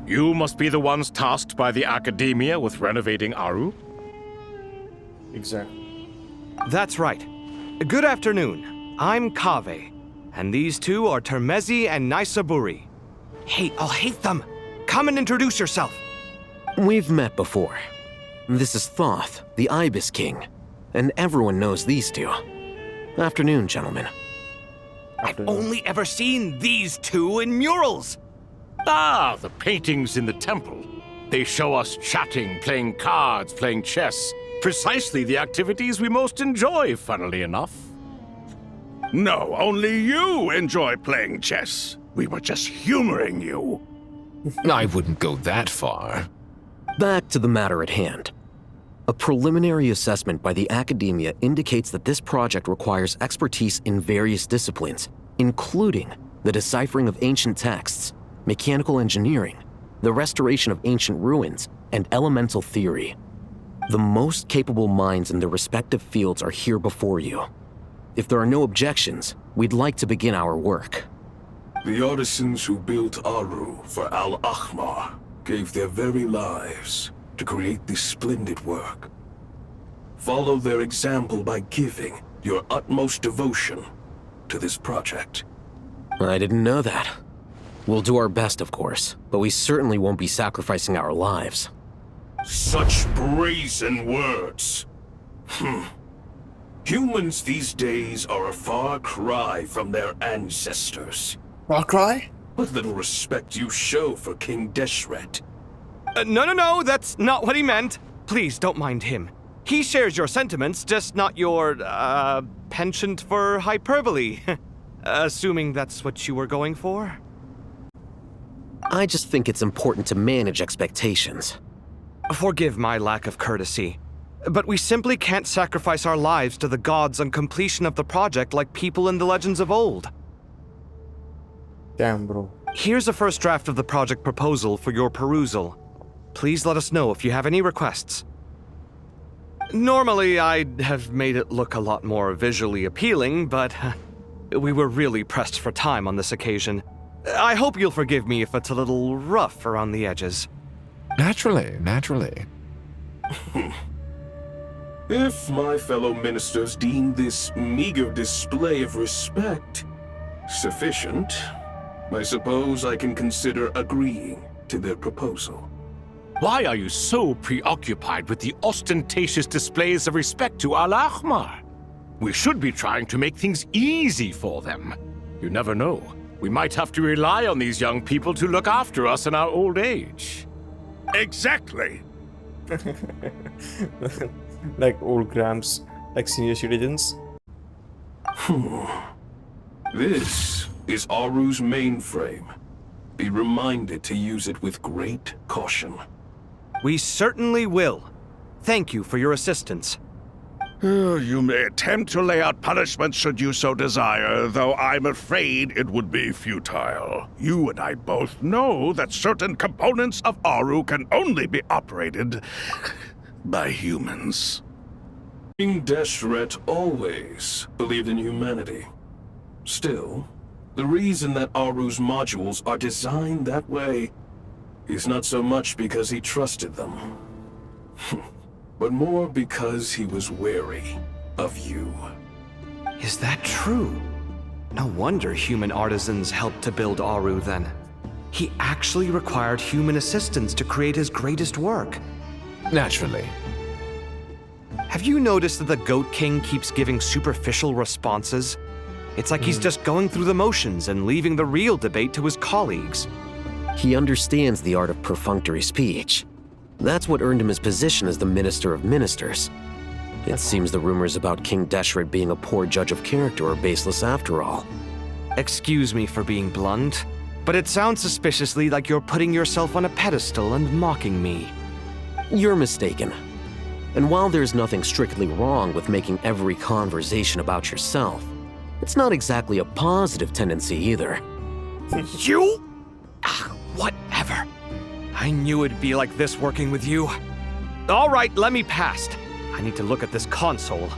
You must be the ones tasked by the Academia with renovating Aru? Exactly. That's right. Good afternoon. I'm Kaveh, and these two are Termezi and Naisaburi. Hey, I'll hate them. Come and introduce yourself. We've met before. This is Thoth, the Ibis King, and everyone knows these two. Afternoon, gentlemen. I've only ever seen these two in murals. Ah, the paintings in the temple. They show us chatting, playing cards, playing chess. Precisely the activities we most enjoy, funnily enough. No, only you enjoy playing chess. We were just humoring you. I wouldn't go that far. Back to the matter at hand. A preliminary assessment by the Academia indicates that this project requires expertise in various disciplines, including the deciphering of ancient texts, mechanical engineering, the restoration of ancient ruins, and elemental theory. The most capable minds in their respective fields are here before you. If there are no objections, we'd like to begin our work. The artisans who built Aru for Al-Ahmar gave their very lives to create this splendid work. Follow their example by giving your utmost devotion to this project. I didn't know that. We'll do our best, of course, but we certainly won't be sacrificing our lives. Such brazen words. Humans these days are a far cry from their ancestors. Far Cry? What little respect you show for King Deshret. No, that's not what he meant. Please, don't mind him. He shares your sentiments, just not your, penchant for hyperbole. Assuming that's what you were going for? I just think it's important to manage expectations. Forgive my lack of courtesy, but we simply can't sacrifice our lives to the gods on completion of the project like people in the legends of old. Damn, bro. Here's a first draft of the project proposal for your perusal. Please let us know if you have any requests. Normally, I'd have made it look a lot more visually appealing, but we were really pressed for time on this occasion. I hope you'll forgive me if it's a little rough around the edges. Naturally. If my fellow ministers deem this meager display of respect sufficient, I suppose I can consider agreeing to their proposal. Why are you so preoccupied with the ostentatious displays of respect to Al-Ahmar? We should be trying to make things easy for them. You never know. We might have to rely on these young people to look after us in our old age. Exactly. Like old grams, like senior citizens. This is Aru's mainframe. Be reminded to use it with great caution. We certainly will. Thank you for your assistance. You may attempt to lay out punishments should you so desire, though I'm afraid it would be futile. You and I both know that certain components of Aru can only be operated by humans. King Deshret always believed in humanity. Still, the reason that Aru's modules are designed that way is not so much because he trusted them, but more because he was wary of you. Is that true? No wonder human artisans helped to build Aru then. He actually required human assistance to create his greatest work. Naturally. Have you noticed that the Goat King keeps giving superficial responses? It's like he's just going through the motions and leaving the real debate to his colleagues. He understands the art of perfunctory speech. That's what earned him his position as the Minister of Ministers. It seems the rumors about King Deshret being a poor judge of character are baseless after all. Excuse me for being blunt, but it sounds suspiciously like you're putting yourself on a pedestal and mocking me. You're mistaken. And while there's nothing strictly wrong with making every conversation about yourself, it's not exactly a positive tendency either. You? Whatever. I knew it'd be like this working with you. All right, let me past. I need to look at this console.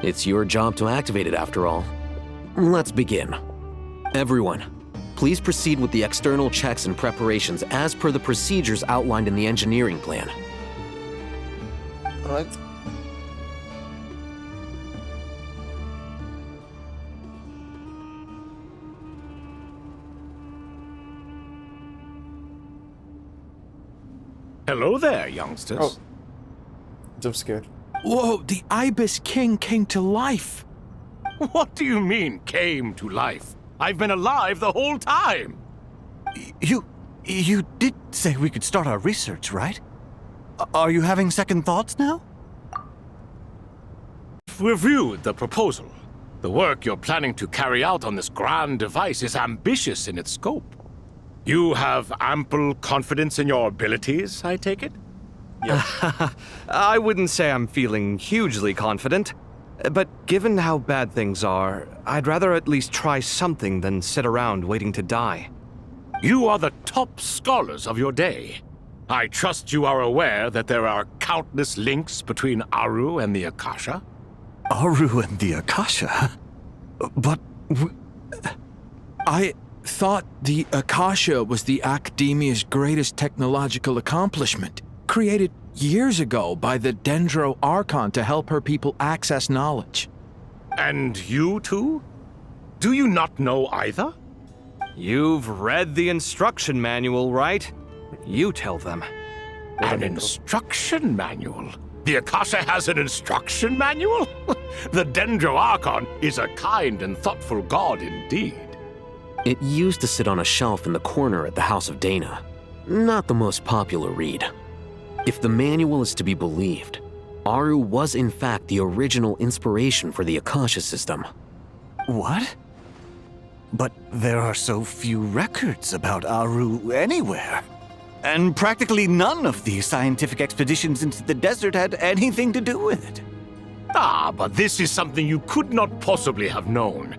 It's your job to activate it after all. Let's begin. Everyone, Please proceed with the external checks and preparations as per the procedures outlined in the engineering plan. Alright. Hello there, youngsters. Oh. Jump scared. Whoa, the Ibis King came to life. What do you mean, came to life? I've been alive the whole time. You did say we could start our research, right? Are you having second thoughts now? Reviewed the proposal. The work you're planning to carry out on this grand device is ambitious in its scope. You have ample confidence in your abilities, I take it? I wouldn't say I'm feeling hugely confident, but given how bad things are, I'd rather at least try something than sit around waiting to die. You are the top scholars of your day. I trust you are aware that there are countless links between Aru and the Akasha? Aru and the Akasha? But I thought the Akasha was the Academia's greatest technological accomplishment, created years ago by the Dendro Archon to help her people access knowledge. And you too? Do you not know either? You've read the instruction manual, right? You tell them. An instruction manual? The Akasha has an instruction manual? The Dendro Archon is a kind and thoughtful god indeed. It used to sit on a shelf in the corner at the House of Dana. Not the most popular read. If the manual is to be believed, Aru was in fact the original inspiration for the Akasha system. what? But there are so few records about Aru anywhere. And practically none of these scientific expeditions into the desert had anything to do with it. Ah, but this is something you could not possibly have known.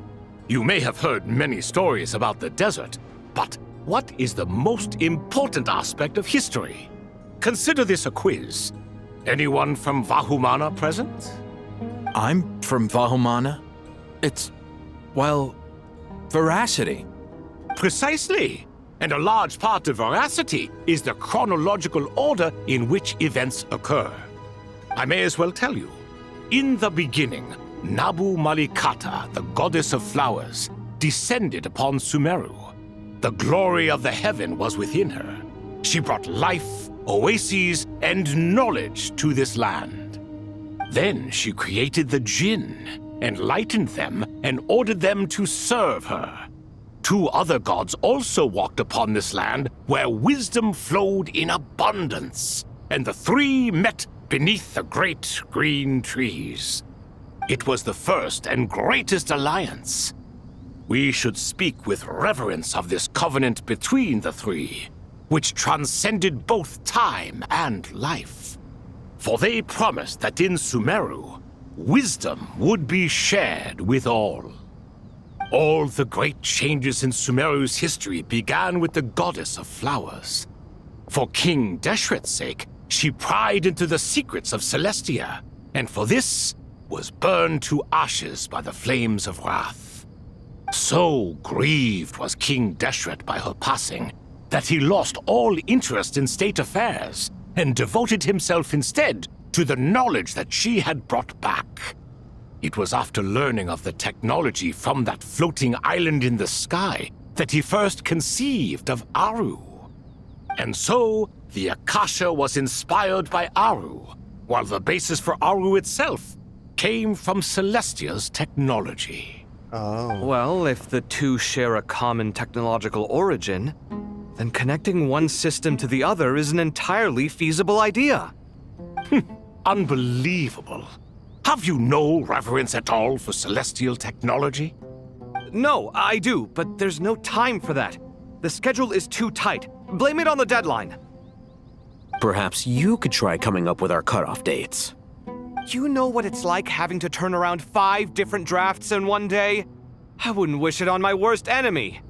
You may have heard many stories about the desert, but what is the most important aspect of history? Consider this a quiz. Anyone from Vahumana present? I'm from Vahumana. It's, well, veracity. Precisely. And a large part of veracity is the chronological order in which events occur. I may as well tell you. In the beginning, Nabu Malikata, the goddess of flowers, descended upon Sumeru. The glory of the heaven was within her. She brought life, oases, and knowledge to this land. Then she created the Jinn, enlightened them, and ordered them to serve her. 2 other gods also walked upon this land where wisdom flowed in abundance, and the 3 met beneath the great green trees. It was the first and greatest alliance. We should speak with reverence of this covenant between the 3, which transcended both time and life. For they promised that in Sumeru, wisdom would be shared with all. All the great changes in Sumeru's history began with the goddess of flowers. For King Deshret's sake, she pried into the secrets of Celestia, and for this was burned to ashes by the flames of wrath. So grieved was King Deshret by her passing that he lost all interest in state affairs and devoted himself instead to the knowledge that she had brought back. It was after learning of the technology from that floating island in the sky that he first conceived of Aru. And so, the Akasha was inspired by Aru, while the basis for Aru itself came from Celestia's technology. Oh. Well, if the 2 share a common technological origin, then connecting one system to the other is an entirely feasible idea. Unbelievable. Have you no reverence at all for celestial technology? No, I do, but there's no time for that. The schedule is too tight. Blame it on the deadline. Perhaps you could try coming up with our cutoff dates. You know what it's like having to turn around 5 different drafts in one day? I wouldn't wish it on my worst enemy.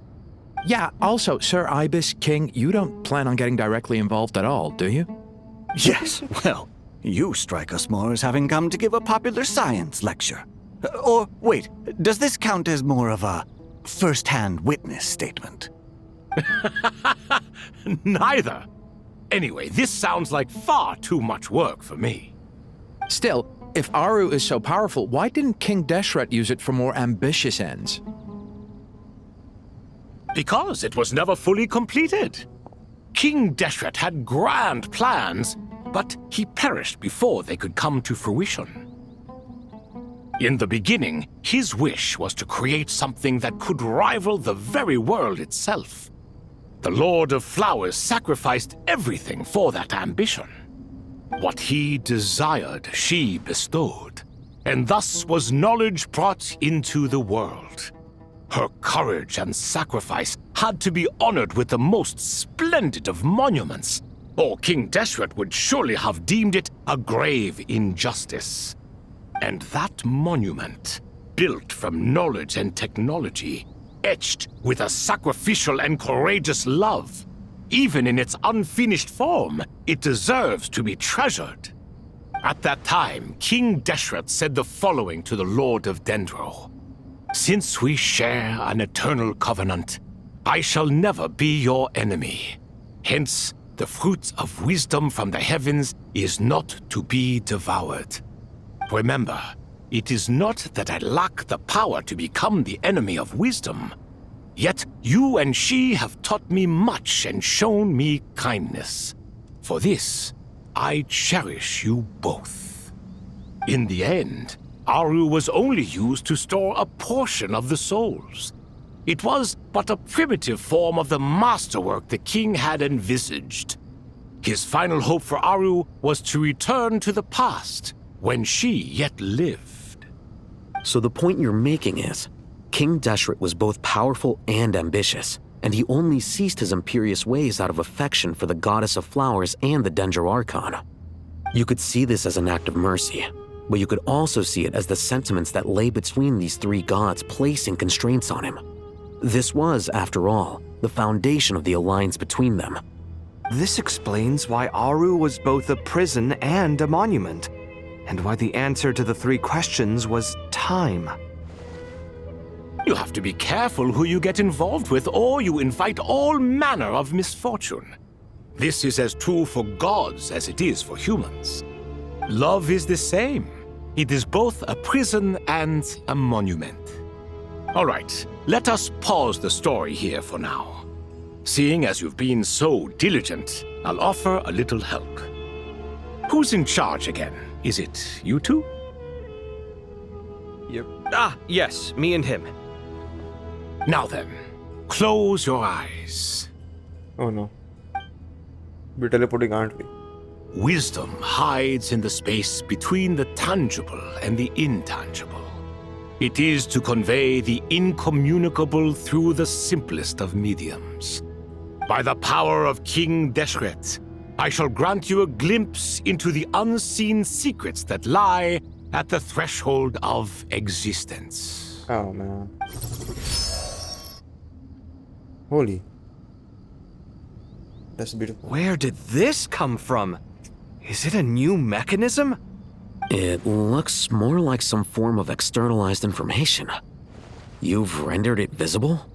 Yeah, also, Sir Ibis King, you don't plan on getting directly involved at all, do you? Yes, well, you strike us more as having come to give a popular science lecture. Or, wait, does this count as more of a first-hand witness statement? Neither. Anyway, this sounds like far too much work for me. Still, if Aru is so powerful, why didn't King Deshret use it for more ambitious ends? Because it was never fully completed. King Deshret had grand plans, but he perished before they could come to fruition. In the beginning, his wish was to create something that could rival the very world itself. The Lord of Flowers sacrificed everything for that ambition. What he desired, she bestowed, and thus was knowledge brought into the world. Her courage and sacrifice had to be honored with the most splendid of monuments, or King Deshret would surely have deemed it a grave injustice. And that monument, built from knowledge and technology, etched with a sacrificial and courageous love, even in its unfinished form, it deserves to be treasured. At that time, King Deshret said the following to the Lord of Dendro. Since we share an eternal covenant, I shall never be your enemy. Hence, the fruit of wisdom from the heavens is not to be devoured. Remember, it is not that I lack the power to become the enemy of wisdom. Yet you and she have taught me much and shown me kindness. For this, I cherish you both. In the end, Aru was only used to store a portion of the souls. It was but a primitive form of the masterwork the king had envisaged. His final hope for Aru was to return to the past, when she yet lived. So the point you're making is, King Deshret was both powerful and ambitious, and he only ceased his imperious ways out of affection for the goddess of flowers and the Dendro Archon. You could see this as an act of mercy, but you could also see it as the sentiments that lay between these three gods placing constraints on him. This was, after all, the foundation of the alliance between them. This explains why Aru was both a prison and a monument, and why the answer to the three questions was time. You have to be careful who you get involved with, or you invite all manner of misfortune. This is as true for gods as it is for humans. Love is the same. It is both a prison and a monument. All right, let us pause the story here for now. Seeing as you've been so diligent, I'll offer a little help. Who's in charge again? Is it you two? Yep. Ah, yes, me and him. Now then, close your eyes. Oh no. We're teleporting, aren't we? Wisdom hides in the space between the tangible and the intangible. It is to convey the incommunicable through the simplest of mediums. By the power of King Deshret, I shall grant you a glimpse into the unseen secrets that lie at the threshold of existence. Oh man. Holy. That's beautiful. Where did this come from? Is it a new mechanism? It looks more like some form of externalized information. You've rendered it visible?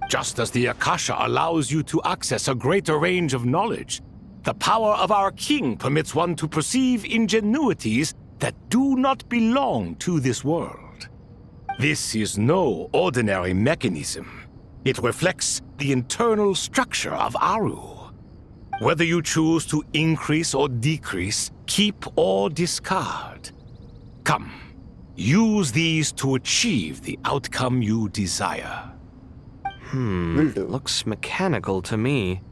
Just as the Akasha allows you to access a greater range of knowledge, the power of our king permits one to perceive ingenuities that do not belong to this world. This is no ordinary mechanism. It reflects the internal structure of Aru. Whether you choose to increase or decrease, keep or discard. Come, use these to achieve the outcome you desire. Will do. Looks mechanical to me.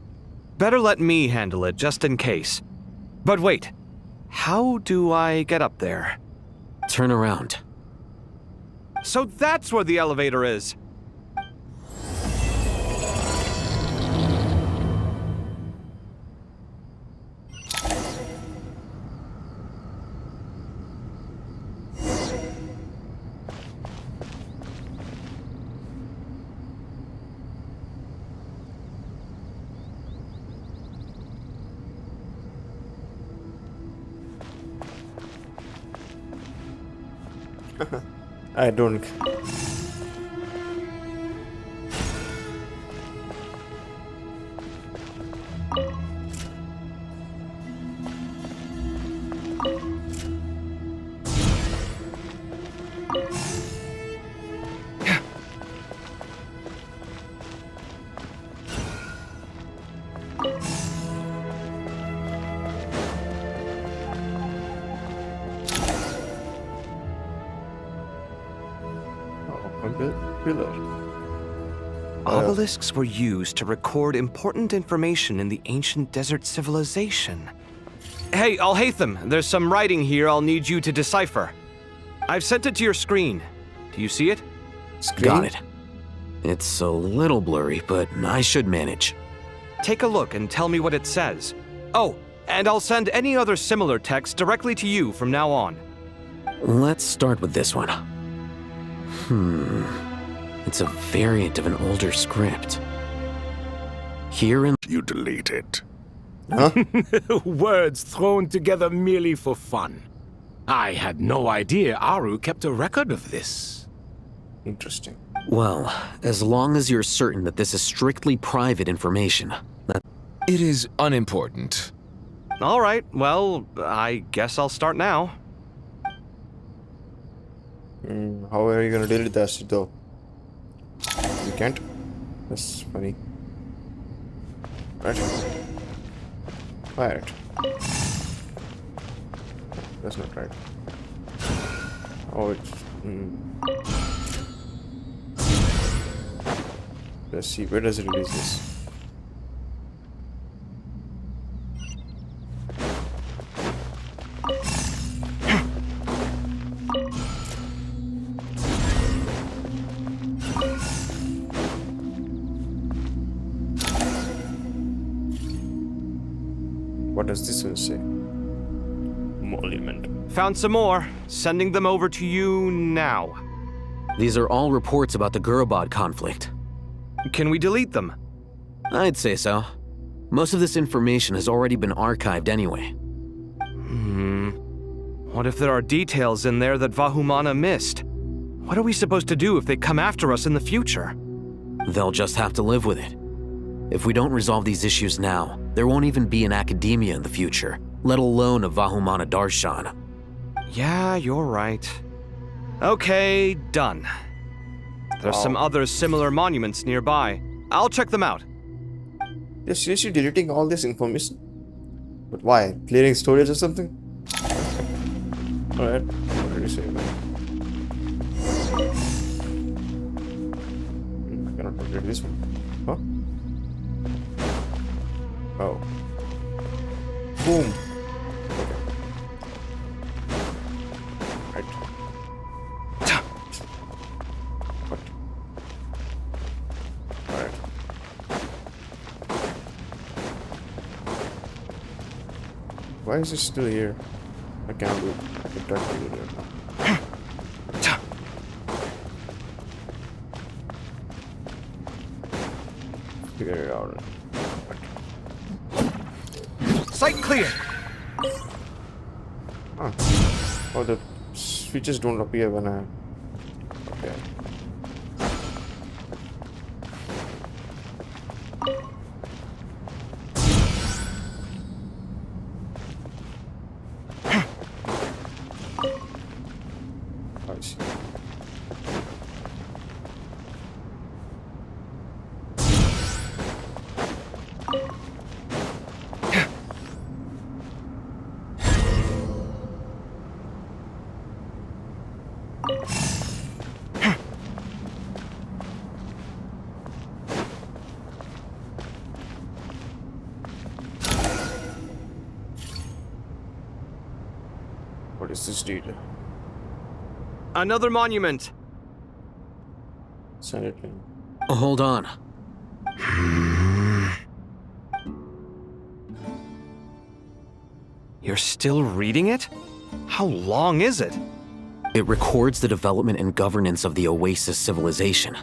Better let me handle it, just in case. But wait, how do I get up there? Turn around. So that's where the elevator is. I don't. Pillar. Obelisks were used to record important information in the ancient desert civilization. Hey, Al-Haytham, there's some writing here I'll need you to decipher. I've sent it to your screen. Do you see it? Screen? Got it. It's a little blurry, but I should manage. Take a look and tell me what it says. Oh, and I'll send any other similar text directly to you from now on. Let's start with this one. It's a variant of an older script. Here in... You delete it. Words thrown together merely for fun. I had no idea Aru kept a record of this. Interesting. Well, as long as you're certain that this is strictly private information. It is unimportant. All right, well, I guess I'll start now. How are you gonna deal with that shit though? You can't? That's funny. Right. Right. That's not right. Oh, it's... Let's see, where does it release this? What does this one say? Monument. Found some more. Sending them over to you now. These are all reports about the Gurubad conflict. Can we delete them? I'd say so. Most of this information has already been archived anyway. What if there are details in there that Vahumana missed? What are we supposed to do if they come after us in the future? They'll just have to live with it. If we don't resolve these issues now, there won't even be an academia in the future, let alone a Vahumana Darshan. Yeah, you're right. Okay, done. There's some other similar monuments nearby. I'll check them out. You're seriously deleting all this information? But why? Clearing storage or something? Alright, what did you say, man? I cannot upgrade this one. Huh? Oh. Boom. Okay. Right. What? Alright. Why is it still here? I can't do it. I can try to do it now. Figure it out. Site clear! Huh. Oh, the switches don't appear when I... Okay. I see. What is this deed? Another monument. Send it in. Hold on. You're still reading it? How long is it? It records the development and governance of the Oasis civilization.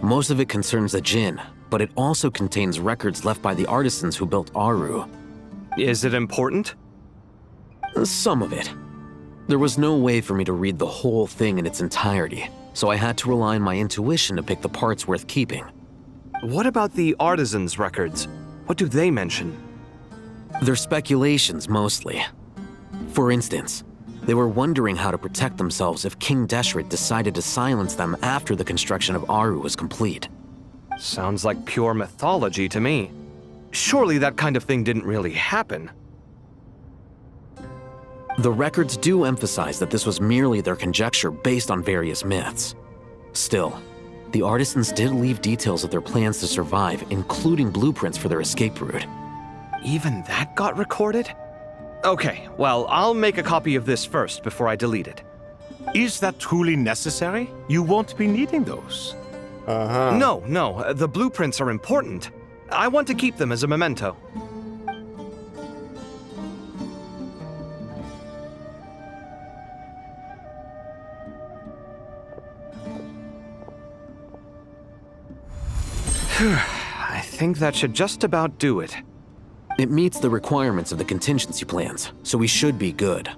Most of it concerns the Jinn, but it also contains records left by the artisans who built Aru. Is it important? Some of it. There was no way for me to read the whole thing in its entirety, so I had to rely on my intuition to pick the parts worth keeping. What about the artisans' records? What do they mention? They're speculations, mostly. For instance, they were wondering how to protect themselves if King Deshret decided to silence them after the construction of Aru was complete. Sounds like pure mythology to me. Surely that kind of thing didn't really happen. The records do emphasize that this was merely their conjecture based on various myths. Still, the artisans did leave details of their plans to survive, including blueprints for their escape route. Even that got recorded? Okay, well, I'll make a copy of this first before I delete it. Is that truly necessary? You won't be needing those. No, the blueprints are important. I want to keep them as a memento. I think that should just about do it. It meets the requirements of the contingency plans, so we should be good.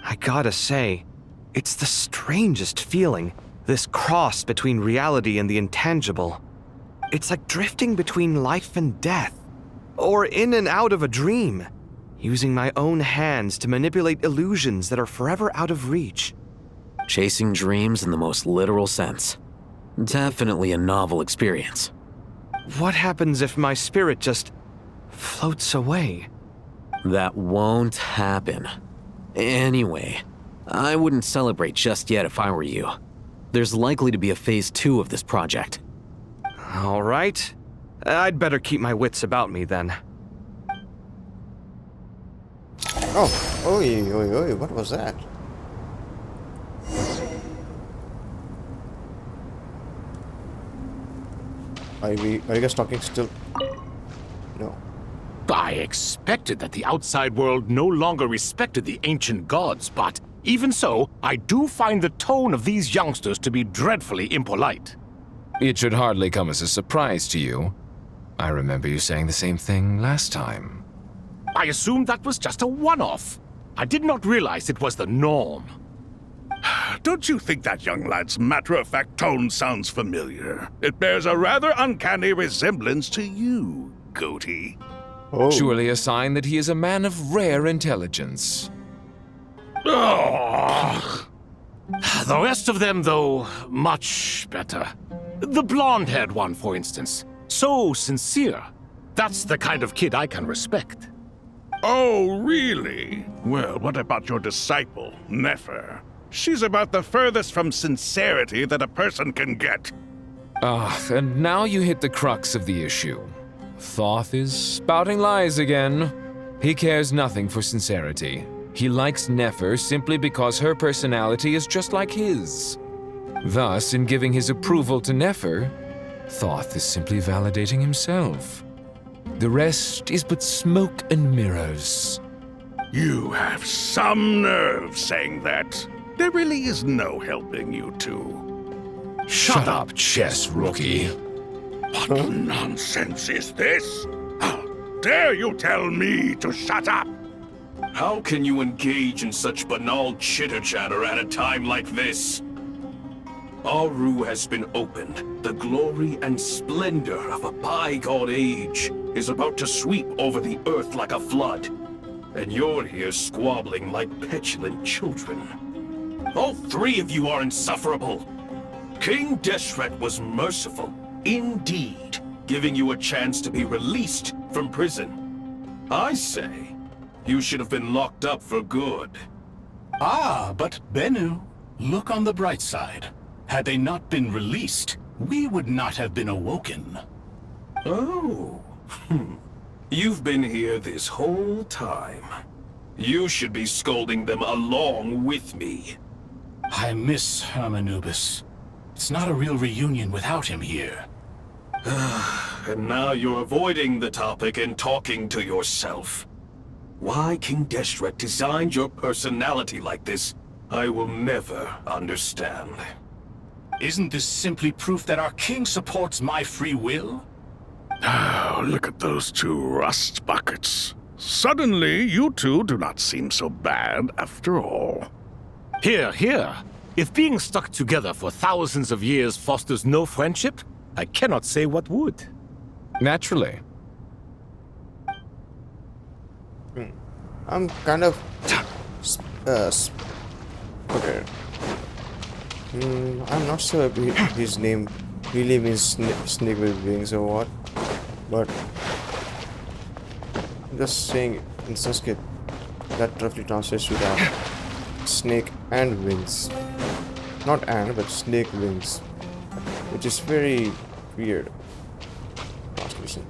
I gotta say, it's the strangest feeling, this cross between reality and the intangible. It's like drifting between life and death, or in and out of a dream, using my own hands to manipulate illusions that are forever out of reach. Chasing dreams in the most literal sense. Definitely a novel experience. What happens if my spirit just floats away? That won't happen. Anyway, I wouldn't celebrate just yet if I were you. There's likely to be a phase 2 of this project. All right. I'd better keep my wits about me then. Oh, oi, what was that? Are you guys talking still? No. I expected that the outside world no longer respected the ancient gods, but even so, I do find the tone of these youngsters to be dreadfully impolite. It should hardly come as a surprise to you. I remember you saying the same thing last time. I assumed that was just a one-off. I did not realize it was the norm. Don't you think that young lad's matter-of-fact tone sounds familiar? It bears a rather uncanny resemblance to you, Goatee. Oh. Surely a sign that he is a man of rare intelligence. Oh. The rest of them, though, much better. The blonde-haired one, for instance. So sincere. That's the kind of kid I can respect. Oh, really? Well, what about your disciple, Nefer? She's about the furthest from sincerity that a person can get. And now you hit the crux of the issue. Thoth is spouting lies again. He cares nothing for sincerity. He likes Nefer simply because her personality is just like his. Thus, in giving his approval to Nefer, Thoth is simply validating himself. The rest is but smoke and mirrors. You have some nerve saying that. There really is no helping you two. Shut up, chess rookie. What nonsense is this? How dare you tell me to shut up? How can you engage in such banal chitter-chatter at a time like this? Aru has been opened. The glory and splendor of a bygone age is about to sweep over the earth like a flood. And you're here squabbling like petulant children. All three of you are insufferable. King Deshret was merciful, indeed, giving you a chance to be released from prison. I say, you should have been locked up for good. Ah, but Bennu, look on the bright side. Had they not been released, we would not have been awoken. Oh, you've been here this whole time. You should be scolding them along with me. I miss Hermanubis. It's not a real reunion without him here. And now you're avoiding the topic and talking to yourself. Why King Deshret designed your personality like this, I will never understand. Isn't this simply proof that our king supports my free will? Oh, look at those two rust buckets. Suddenly, you two do not seem so bad after all. Here. If being stuck together for thousands of years fosters no friendship, I cannot say what would. Naturally. I'm kind of okay. I'm not sure if his name really means snake with wings or what, but I'm just saying in Sanskrit that roughly translates to that snake and wings. Not and, but snake wings. which is very weird. Last mission.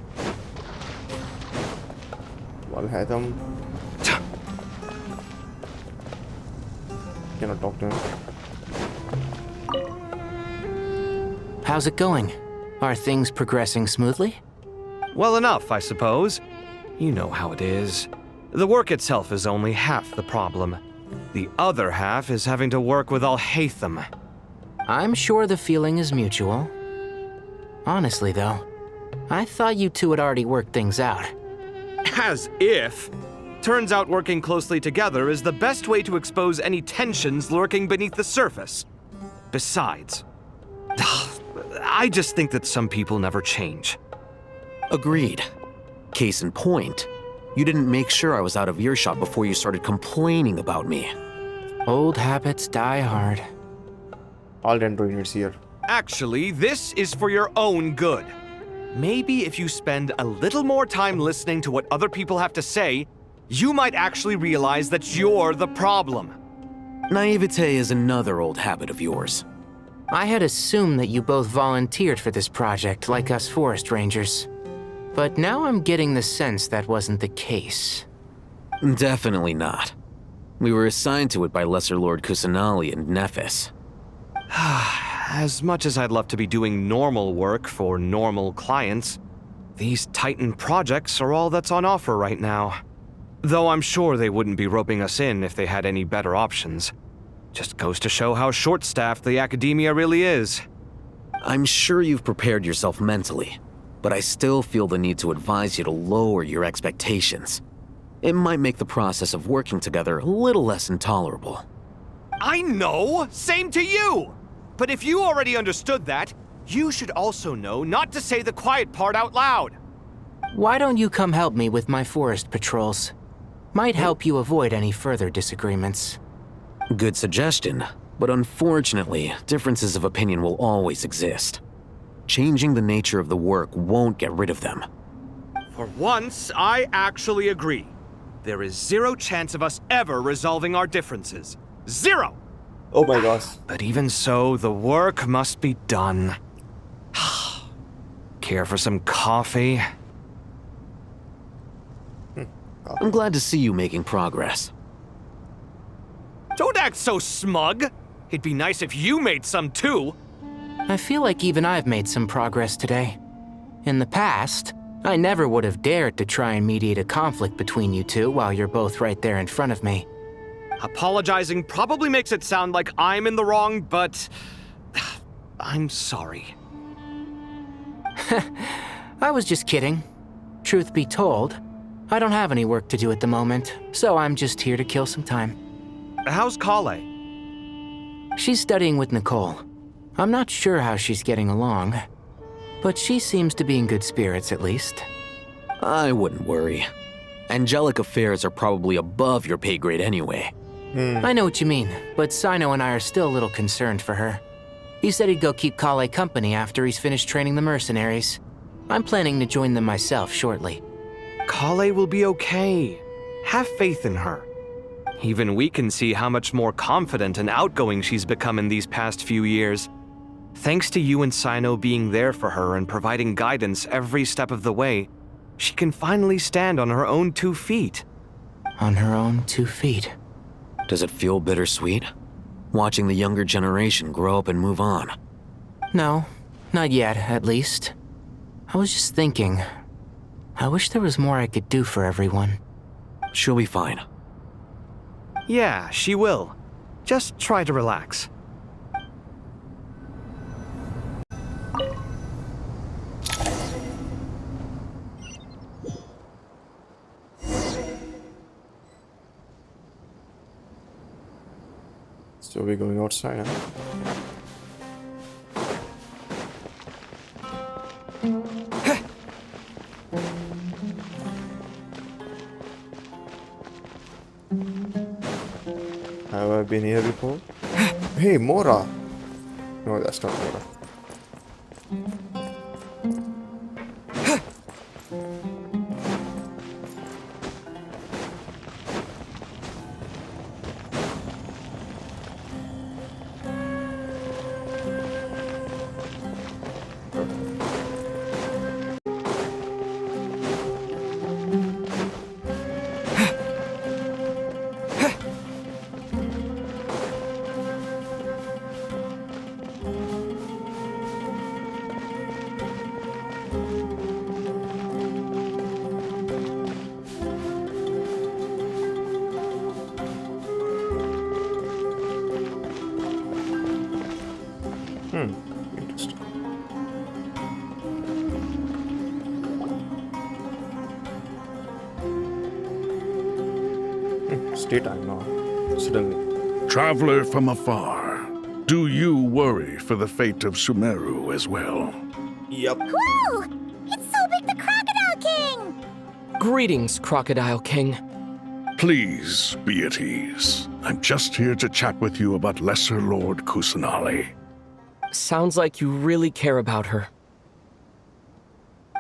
Walhatham. Cannot talk to him. How's it going? Are things progressing smoothly? Well enough, I suppose. You know how it is. The work itself is only half the problem. The other half is having to work with Alhaitham. I'm sure the feeling is mutual. Honestly, though, I thought you two had already worked things out. As if. Turns out working closely together is the best way to expose any tensions lurking beneath the surface. Besides, I just think that some people never change. Agreed. Case in point, you didn't make sure I was out of earshot before you started complaining about me. Old habits die hard. All Dendro units here. Actually, this is for your own good. Maybe if you spend a little more time listening to what other people have to say, you might actually realize that you're the problem. Naivete is another old habit of yours. I had assumed that you both volunteered for this project, like us forest rangers. But now I'm getting the sense that wasn't the case. Definitely not. We were assigned to it by Lesser Lord Kusanali and Nephis. As much as I'd love to be doing normal work for normal clients, these Titan projects are all that's on offer right now. Though I'm sure they wouldn't be roping us in if they had any better options. Just goes to show how short-staffed the academia really is. I'm sure you've prepared yourself mentally, but I still feel the need to advise you to lower your expectations. It might make the process of working together a little less intolerable. I know! Same to you! But if you already understood that, you should also know not to say the quiet part out loud. Why don't you come help me with my forest patrols? Might help you avoid any further disagreements. Good suggestion, but unfortunately, differences of opinion will always exist. Changing the nature of the work won't get rid of them. For once, I actually agree. There is zero chance of us ever resolving our differences. Zero! Oh my gosh. But even so, the work must be done. Care for some coffee? I'm glad to see you making progress. Don't act so smug! It'd be nice if you made some too! I feel like even I've made some progress today. In the past, I never would have dared to try and mediate a conflict between you two while you're both right there in front of me. Apologizing probably makes it sound like I'm in the wrong, but I'm sorry. I was just kidding. Truth be told, I don't have any work to do at the moment, so I'm just here to kill some time. How's Kale? She's studying with Nicole. I'm not sure how she's getting along, but she seems to be in good spirits at least. I wouldn't worry. Angelic affairs are probably above your pay grade anyway. I know what you mean, but Sino and I are still a little concerned for her. He said he'd go keep Kale company after he's finished training the mercenaries. I'm planning to join them myself shortly. Kale will be okay. Have faith in her. Even we can see how much more confident and outgoing she's become in these past few years. Thanks to you and Sino being there for her and providing guidance every step of the way, she can finally stand on her own 2 feet. On her own 2 feet. Does it feel bittersweet? Watching the younger generation grow up and move on? No, not yet, at least. I was just thinking, I wish there was more I could do for everyone. She'll be fine. Yeah, she will. Just try to relax. So we're going outside, huh? Have I been here before? Hey, Mora! No, that's not Mora. It's daytime now. Suddenly. Traveler from afar, do you worry for the fate of Sumeru as well? Yep. Whoa! It's so big the Crocodile King! Greetings, Crocodile King. Please be at ease. I'm just here to chat with you about Lesser Lord Kusanali. Sounds like you really care about her.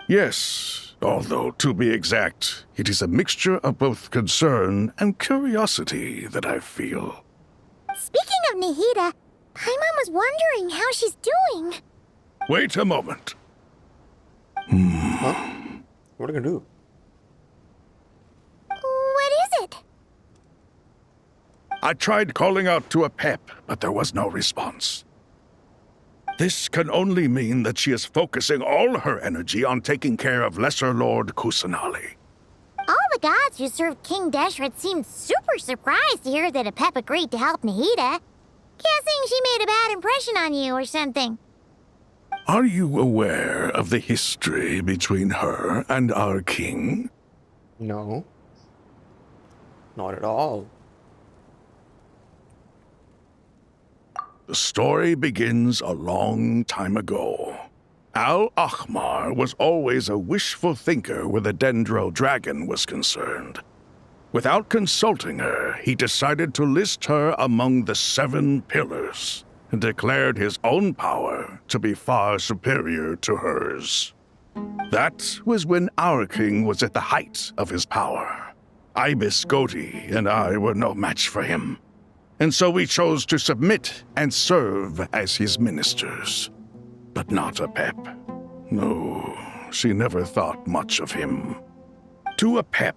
Yes, although to be exact, it is a mixture of both concern and curiosity that I feel. Speaking of Nahida, Paimon was wondering how she's doing. Wait a moment. Huh? What are you gonna do? What is it? I tried calling out to a pep, but there was no response. This can only mean that she is focusing all her energy on taking care of Lesser Lord Kusanali. All the gods who served King Deshret seemed super surprised to hear that Apep agreed to help Nahida. Guessing she made a bad impression on you or something. Are you aware of the history between her and our king? No. Not at all. The story begins a long time ago. Al-Ahmar was always a wishful thinker where the Dendro dragon was concerned. Without consulting her, he decided to list her among the 7 pillars and declared his own power to be far superior to hers. That was when our king was at the height of his power. Ibis Goti and I were no match for him, and so we chose to submit and serve as his ministers. But not Apep. No, she never thought much of him. To Apep,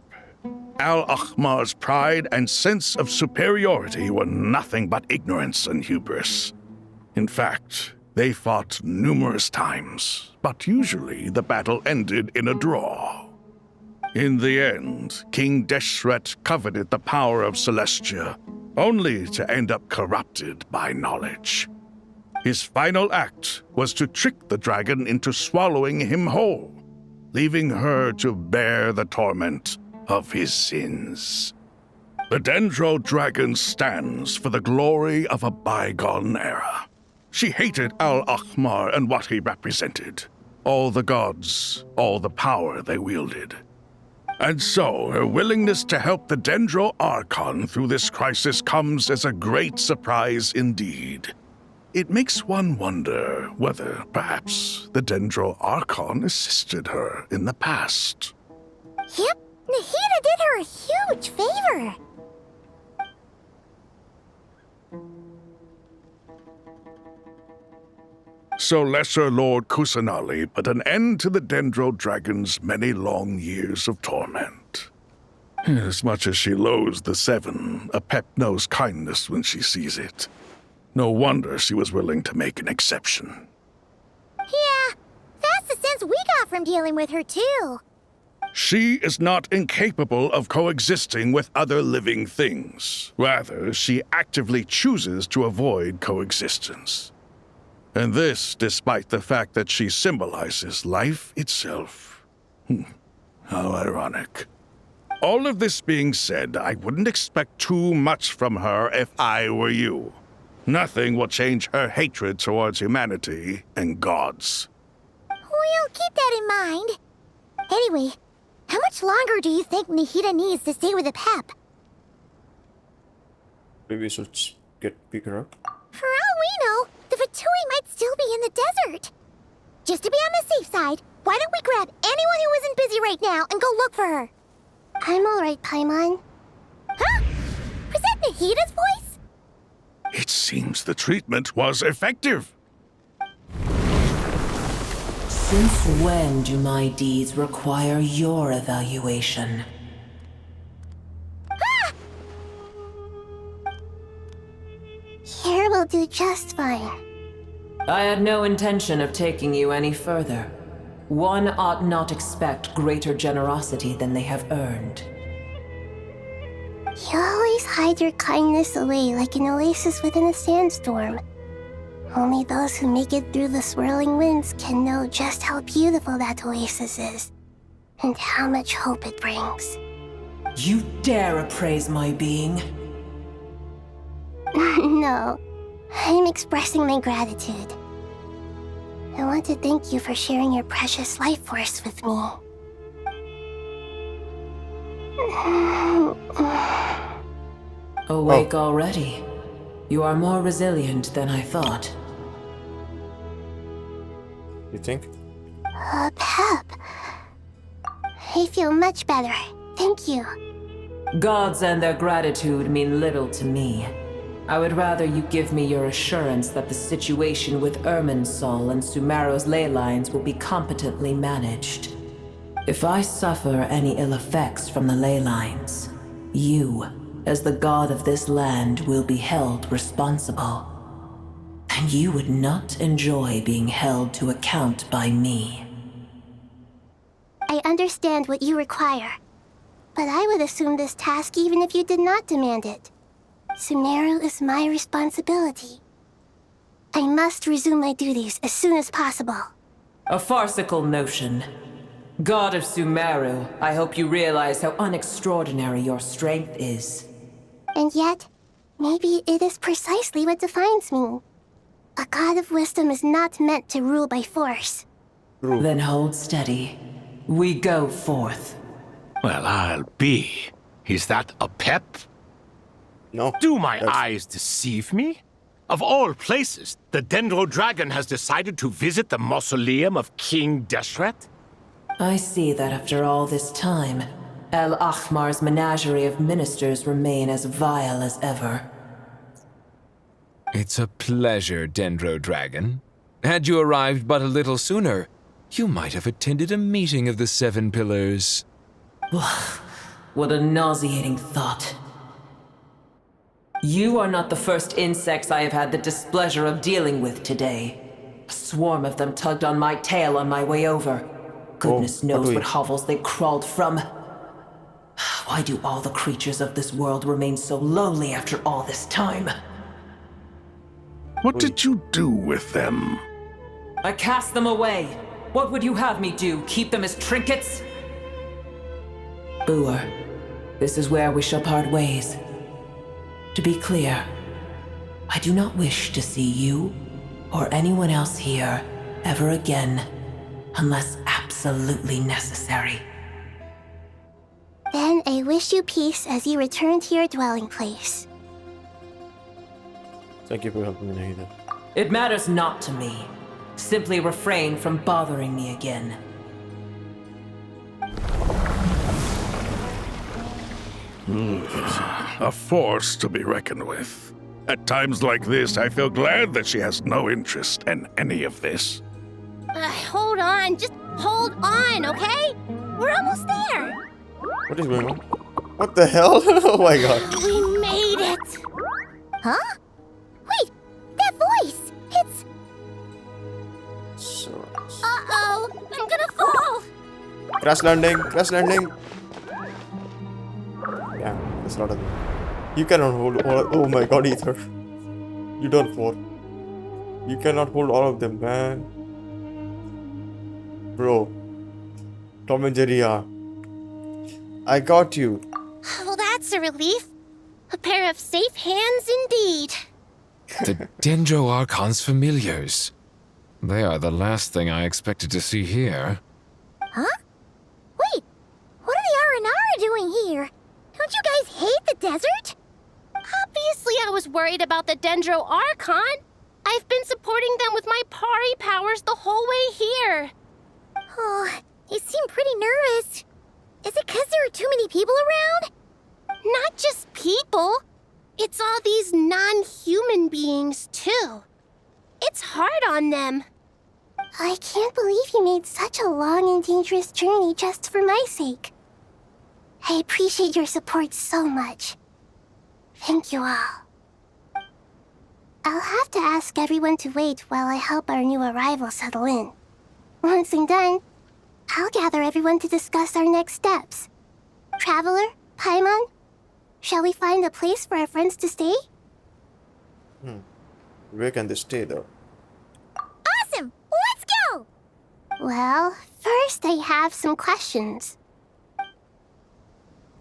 Al-Ahmar's pride and sense of superiority were nothing but ignorance and hubris. In fact, they fought numerous times, but usually the battle ended in a draw. In the end, King Deshret coveted the power of Celestia, only to end up corrupted by knowledge. His final act was to trick the dragon into swallowing him whole, leaving her to bear the torment of his sins. The Dendro dragon stands for the glory of a bygone era. She hated Al-Ahmar and what he represented, all the gods, all the power they wielded. And so her willingness to help the Dendro Archon through this crisis comes as a great surprise indeed. It makes one wonder whether, perhaps, the Dendro Archon assisted her in the past. Yep, Nahida did her a huge favor. So Lesser Lord Kusanali put an end to the Dendro Dragon's many long years of torment. As much as she loathes the 7, Apep knows kindness when she sees it. No wonder she was willing to make an exception. Yeah, that's the sense we got from dealing with her, too. She is not incapable of coexisting with other living things. Rather, she actively chooses to avoid coexistence. And this despite the fact that she symbolizes life itself. How ironic. All of this being said, I wouldn't expect too much from her if I were you. Nothing will change her hatred towards humanity and gods. We'll keep that in mind. Anyway, how much longer do you think Nahida needs to stay with Apep? Maybe we should pick her up. For all we know, the Fatui might still be in the desert. Just to be on the safe side, why don't we grab anyone who isn't busy right now and go look for her? I'm alright, Paimon. Huh? Was that Nahida's voice? It seems the treatment was effective. Since when do my deeds require your evaluation? Here will do just fine. I had no intention of taking you any further. One ought not expect greater generosity than they have earned. You always hide your kindness away like an oasis within a sandstorm. Only those who make it through the swirling winds can know just how beautiful that oasis is, and how much hope it brings. You dare appraise my being? No, I'm expressing my gratitude. I want to thank you for sharing your precious life force with me. Awake already? You are more resilient than I thought. You think? Pep. I feel much better. Thank you. Gods and their gratitude mean little to me. I would rather you give me your assurance that the situation with Irminsul and Sumeru's ley lines will be competently managed. If I suffer any ill effects from the ley lines, you, as the god of this land, will be held responsible. And you would not enjoy being held to account by me. I understand what you require, but I would assume this task even if you did not demand it. Sumeru is my responsibility. I must resume my duties as soon as possible. A farcical notion. God of Sumeru, I hope you realize how unextraordinary your strength is. And yet, maybe it is precisely what defines me. A god of wisdom is not meant to rule by force. Then hold steady. We go forth. Well, I'll be. Is that a pep? No. Do my eyes deceive me? Of all places, the Dendro Dragon has decided to visit the mausoleum of King Deshret? I see that after all this time, El Ahmar's menagerie of ministers remain as vile as ever. It's a pleasure, Dendro Dragon. Had you arrived but a little sooner, you might have attended a meeting of the Seven Pillars. What a nauseating thought. You are not the first insects I have had the displeasure of dealing with today. A swarm of them tugged on my tail on my way over. Goodness knows what hovels they crawled from. Why do all the creatures of this world remain so lowly after all this time? What did you do with them? I cast them away. What would you have me do? Keep them as trinkets? Boer, this is where we shall part ways. To be clear, I do not wish to see you or anyone else here ever again, unless absolutely necessary. Then I wish you peace as you return to your dwelling place. Thank you for helping me, Nahida. It matters not to me. Simply refrain from bothering me again. A force to be reckoned with. At times like this, I feel glad that she has no interest in any of this. Hold on, just hold on, okay? We're almost there. What is going on? What the hell? Oh my god. We made it. Huh? Wait, that voice. It's... Uh-oh, I'm gonna fall. Crash landing, crash landing. Yeah, that's not a thing. You cannot hold all. Oh my god, Ether. You don't fall. You cannot hold all of them, man. Bro. Tom and Jerry are. I got you. Well, that's a relief. A pair of safe hands indeed. The Dendro Archon's familiars. They are the last thing I expected to see here. Huh? Wait, what are the Aranara doing here? Don't you guys hate the desert? Obviously I was worried about the Dendro Archon. I've been supporting them with my Pari powers the whole way here. Oh, you seem pretty nervous. Is it because there are too many people around? Not just people. It's all these non-human beings, too. It's hard on them. I can't believe you made such a long and dangerous journey just for my sake. I appreciate your support so much. Thank you all. I'll have to ask everyone to wait while I help our new arrival settle in. Once I'm done, I'll gather everyone to discuss our next steps. Traveler, Paimon, shall we find a place for our friends to stay? Where can they stay though? Awesome! Let's go! Well, first I have some questions.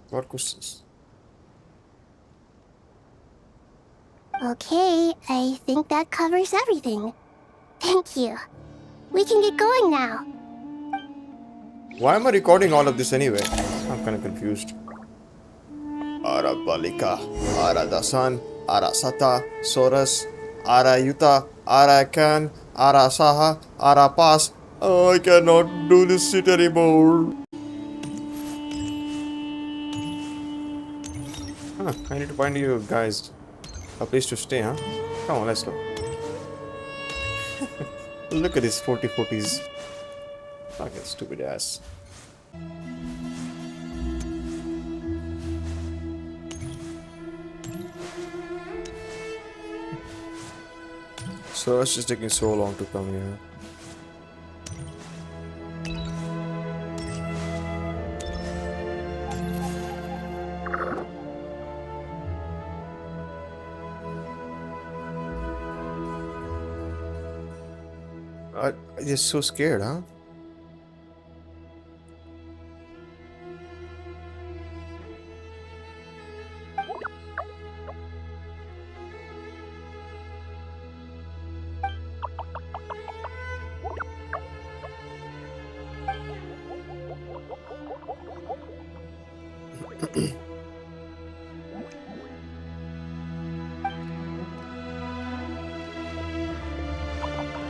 What questions? Okay, I think that covers everything. Thank you. We can get going now. Why am I recording all of this anyway? I'm kind of confused. Ara Balika, Ara Dasan, Ara Sata, Soras, Ara Yuta, Ara Kan, Ara Saha, Ara Pas. Oh, I cannot do this shit anymore. Huh, I need to find you guys a place to stay, huh? Come on, let's go. Look at these 4040s. Fucking stupid ass. So it's just taking so long to come here. I'm just so scared, huh?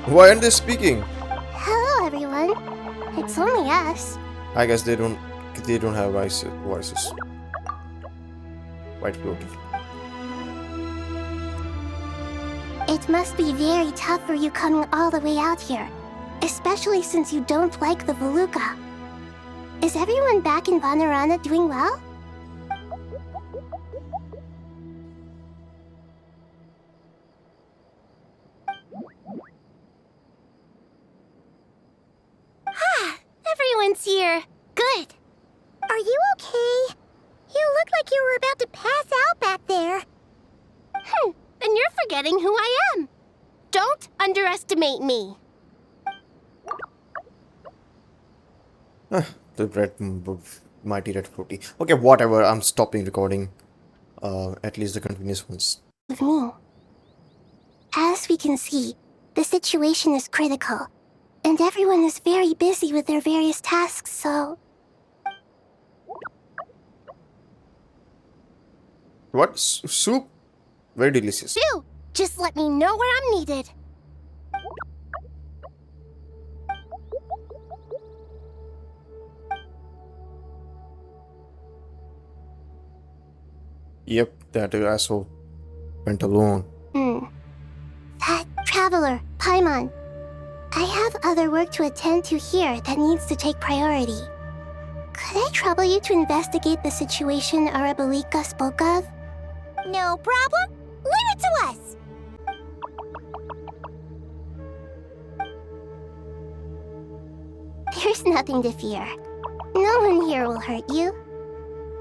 Why aren't they speaking? Hello, everyone. It's only us. I guess they don't have voices. White floaty. It must be very tough for you coming all the way out here, especially since you don't like the Voluka. Is everyone back in Purana doing well? Everyone's here. Good. Are you okay? You look like you were about to pass out back there. Then you're forgetting who I am. Don't underestimate me. The mighty red floaty. Okay, whatever. I'm stopping recording. At least the continuous ones. With me. As we can see, the situation is critical. And everyone is very busy with their various tasks, so... What? Soup? Very delicious. Do! Just let me know where I'm needed. Yep, that asshole went alone. That traveler, Paimon. I have other work to attend to here that needs to take priority. Could I trouble you to investigate the situation Arabalika spoke of? No problem. Leave it to us. There's nothing to fear. No one here will hurt you.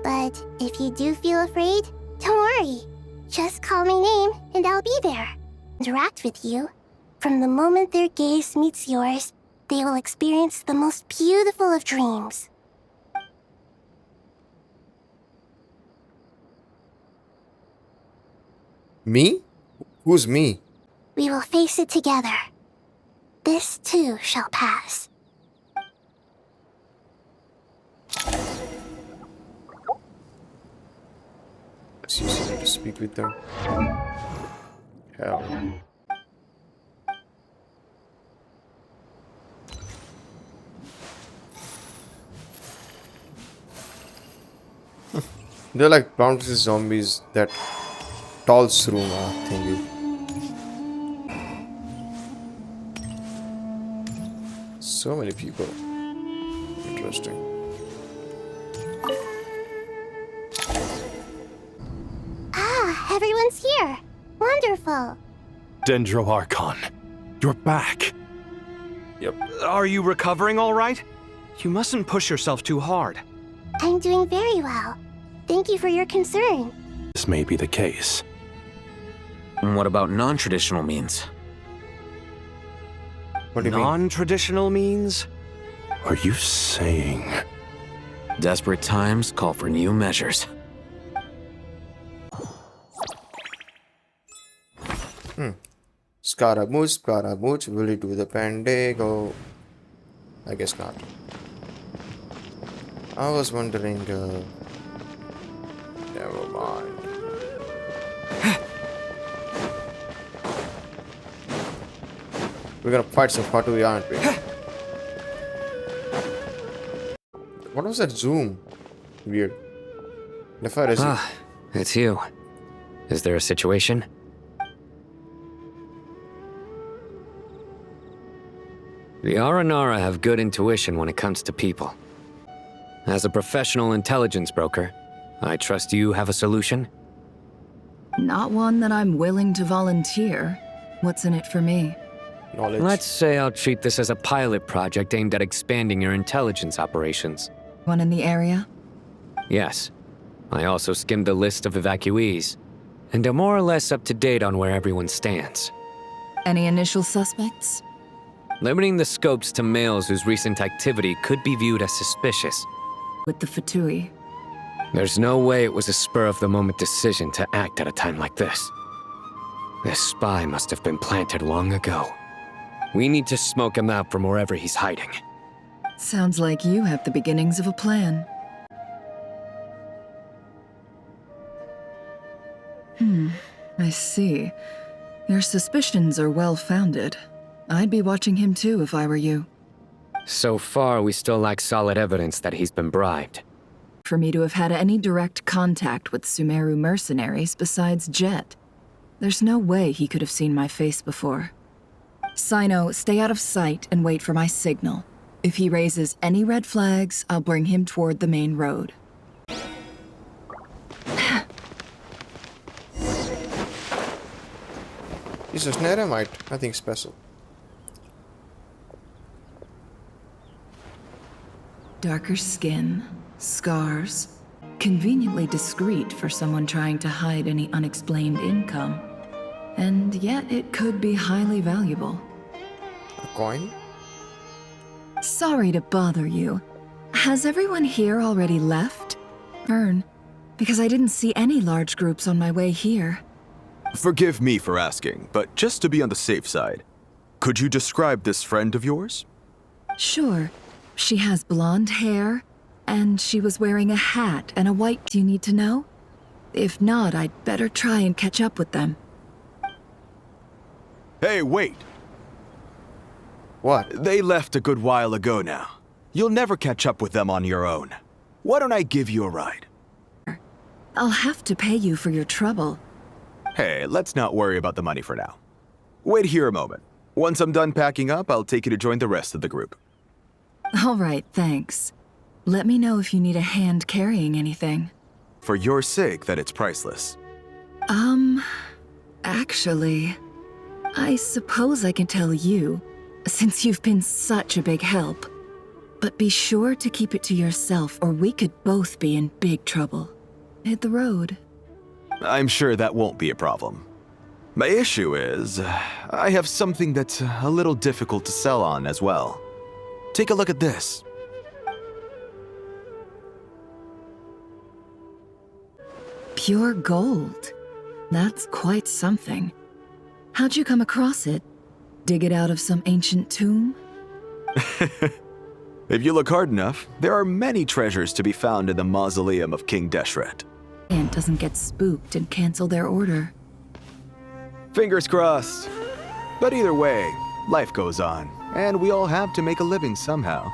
But if you do feel afraid, don't worry. Just call my name and I'll be there. Interact with you. From the moment their gaze meets yours, they will experience the most beautiful of dreams. Me? Who's me? We will face it together. This too shall pass. Let's use something to speak with them. Hell. They're like bouncy zombies that tall room thingy. So many people. Interesting. Ah, everyone's here. Wonderful. Dendro Archon, you're back. Yep. Are you recovering all right? You mustn't push yourself too hard. I'm doing very well. Thank you for your concern. This may be the case. And what about non-traditional means? What do you mean? Non-traditional means? Are you saying... Desperate times call for new measures. Scaramouche, will he do the Pandago? I guess not. I was wondering, never mind. We're gonna fight some Fatui, aren't we? What was that zoom? Weird. It's you. Is there a situation? The Aranara have good intuition when it comes to people. As a professional intelligence broker, I trust you have a solution? Not one that I'm willing to volunteer. What's in it for me? Knowledge. Let's say I'll treat this as a pilot project aimed at expanding your intelligence operations. One in the area? Yes. I also skimmed the list of evacuees, and am more or less up to date on where everyone stands. Any initial suspects? Limiting the scopes to males whose recent activity could be viewed as suspicious. With the Fatui? There's no way it was a spur-of-the-moment decision to act at a time like this. This spy must have been planted long ago. We need to smoke him out from wherever he's hiding. Sounds like you have the beginnings of a plan. I see. Your suspicions are well-founded. I'd be watching him too if I were you. So far, we still lack solid evidence that he's been bribed. For me to have had any direct contact with Sumeru mercenaries besides Jet, there's no way he could have seen my face before. Sino, stay out of sight and wait for my signal. If he raises any red flags, I'll bring him toward the main road. Jesus, Neremite. Nothing special. Darker skin, scars, conveniently discreet for someone trying to hide any unexplained income. And yet it could be highly valuable. A coin? Sorry to bother you. Has everyone here already left? Vern, because I didn't see any large groups on my way here. Forgive me for asking, but just to be on the safe side, could you describe this friend of yours? Sure. She has blonde hair, and she was wearing a hat and a white. Do you need to know? If not, I'd better try and catch up with them. Hey, wait! What? They left a good while ago now. You'll never catch up with them on your own. Why don't I give you a ride? I'll have to pay you for your trouble. Hey, let's not worry about the money for now. Wait here a moment. Once I'm done packing up, I'll take you to join the rest of the group. All right, thanks. Let me know if you need a hand carrying anything. For your sake, that it's priceless. Actually, I suppose I can tell you, since you've been such a big help. But be sure to keep it to yourself, or we could both be in big trouble. Hit the road. I'm sure that won't be a problem. My issue is, I have something that's a little difficult to sell on as well. Take a look at this. Pure gold. That's quite something. How'd you come across it? Dig it out of some ancient tomb? If you look hard enough, there are many treasures to be found in the mausoleum of King Deshret. And doesn't get spooked and cancel their order. Fingers crossed. But either way, life goes on, and we all have to make a living somehow.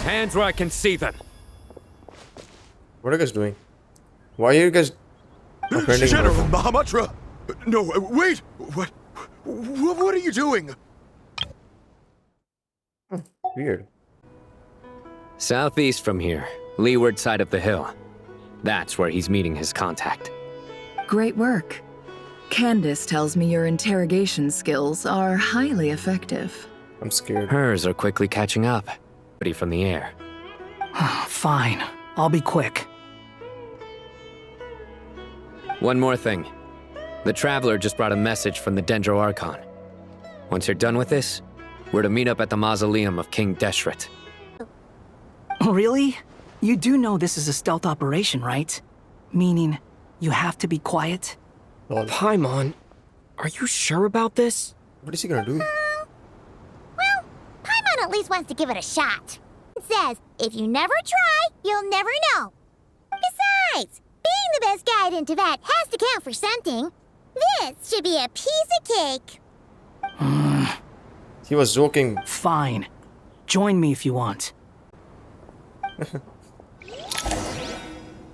Hands where I can see them. What are you guys doing? Why are you guys offending General her? Mahamatra! No, wait! What are you doing? Weird. Southeast from here, leeward side of the hill. That's where he's meeting his contact. Great work. Candace tells me your interrogation skills are highly effective. I'm scared. Hers are quickly catching up. Ready from the air. Fine. I'll be quick. One more thing. The Traveler just brought a message from the Dendro Archon. Once you're done with this, we're to meet up at the mausoleum of King Deshret. Really? You do know this is a stealth operation, right? Meaning, you have to be quiet? Paimon, are you sure about this? What is he gonna do? Well, Paimon at least wants to give it a shot. It says, if you never try, you'll never know. Besides, being the best guide into that has to count for something. This should be a piece of cake. He was joking. Fine. Join me if you want.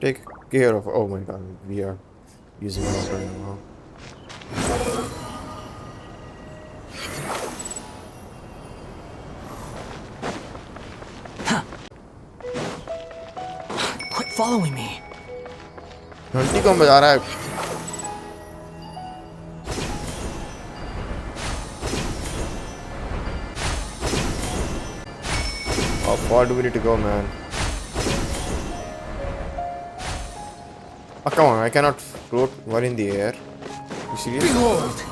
Take care of. Oh my god, we are using it right now. Quit following me. घंटी कौन बजा रहा है? How far do we need to go, man? Oh, come on, I cannot float while in the air. You serious? Behold!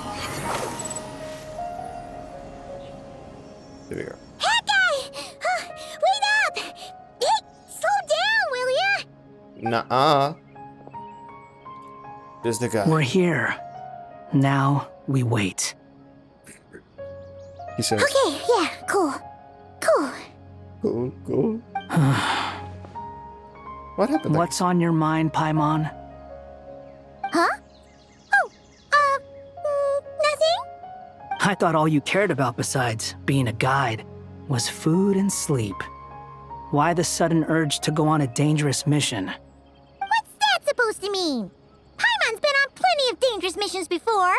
There we go. Hey, guy! Wait up! Hey, slow down, will ya? Nuh-uh. There's the guy. We're here. Now we wait. He says. Okay, yeah, cool. Cool. Cool. What happened? What's on your mind, Paimon? Huh? Oh, nothing? I thought all you cared about besides being a guide was food and sleep. Why the sudden urge to go on a dangerous mission? What's that supposed to mean? Paimon's been on plenty of dangerous missions before.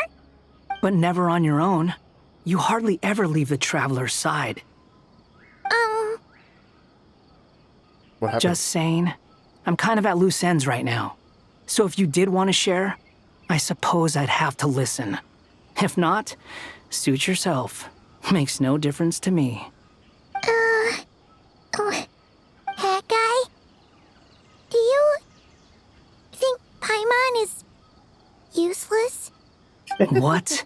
But never on your own. You hardly ever leave the traveler's side. What happened? Just saying. I'm kind of at loose ends right now. So if you did want to share, I suppose I'd have to listen. If not, suit yourself. Makes no difference to me. Hat guy? Do you think Paimon is useless? What?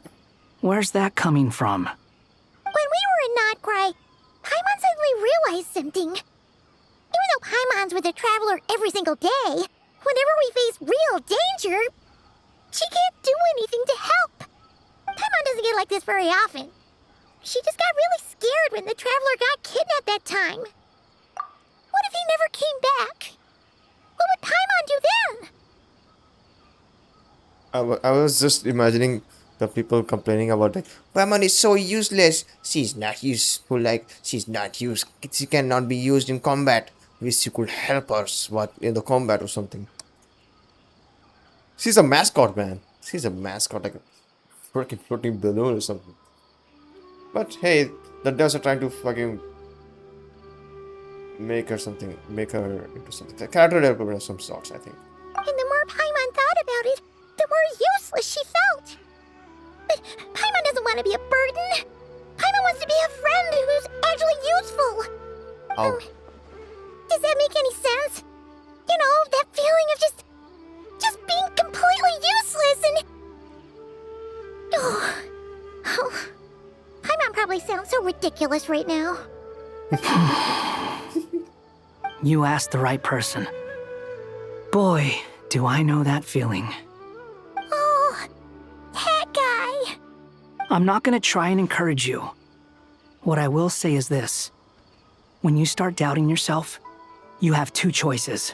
Where's that coming from? When we were in Notcry, Paimon suddenly realized something. Even though Paimon's with a traveler every single day, whenever we face real danger, she can't do anything to help. Paimon doesn't get like this very often. She just got really scared when the traveler got kidnapped that time. What if he never came back? What would Paimon do then? I was just imagining the people complaining about like Paimon is so useless. She's not useful. Like she's not used. She cannot be used in combat. Wish she could help us, what in the combat or something. She's a mascot, man. She's a mascot, like a freaking floating balloon or something. But hey, the devs are trying to fucking make her into something. The character development of some sorts, I think. And the more Paimon thought about it, the more useless she felt. But Paimon doesn't want to be a burden. Paimon wants to be a friend who's actually useful. Oh. Does that make any sense? You know, that feeling of just being completely useless and... Oh. Paimon probably sounds so ridiculous right now. You asked the right person. Boy, do I know that feeling. Oh, that guy. I'm not gonna try and encourage you. What I will say is this. When you start doubting yourself, you have two choices.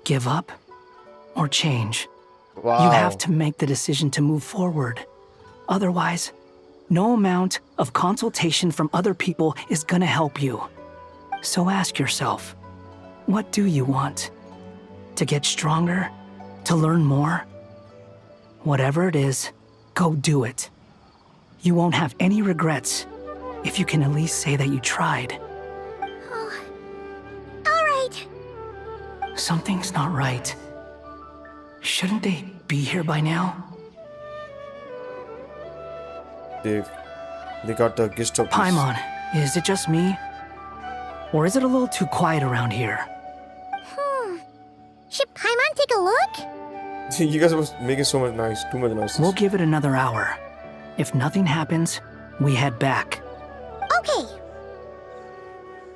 Give up or change. Wow. You have to make the decision to move forward. Otherwise, no amount of consultation from other people is gonna help you. So ask yourself, what do you want? To get stronger? To learn more? Whatever it is, go do it. You won't have any regrets if you can at least say that you tried. Something's not right. Shouldn't they be here by now? They got the gist of this. Paimon, is it just me? Or is it a little too quiet around here? Should Paimon take a look? You guys were making so much noise, too much noise. We'll give it another hour. If nothing happens, we head back. Okay.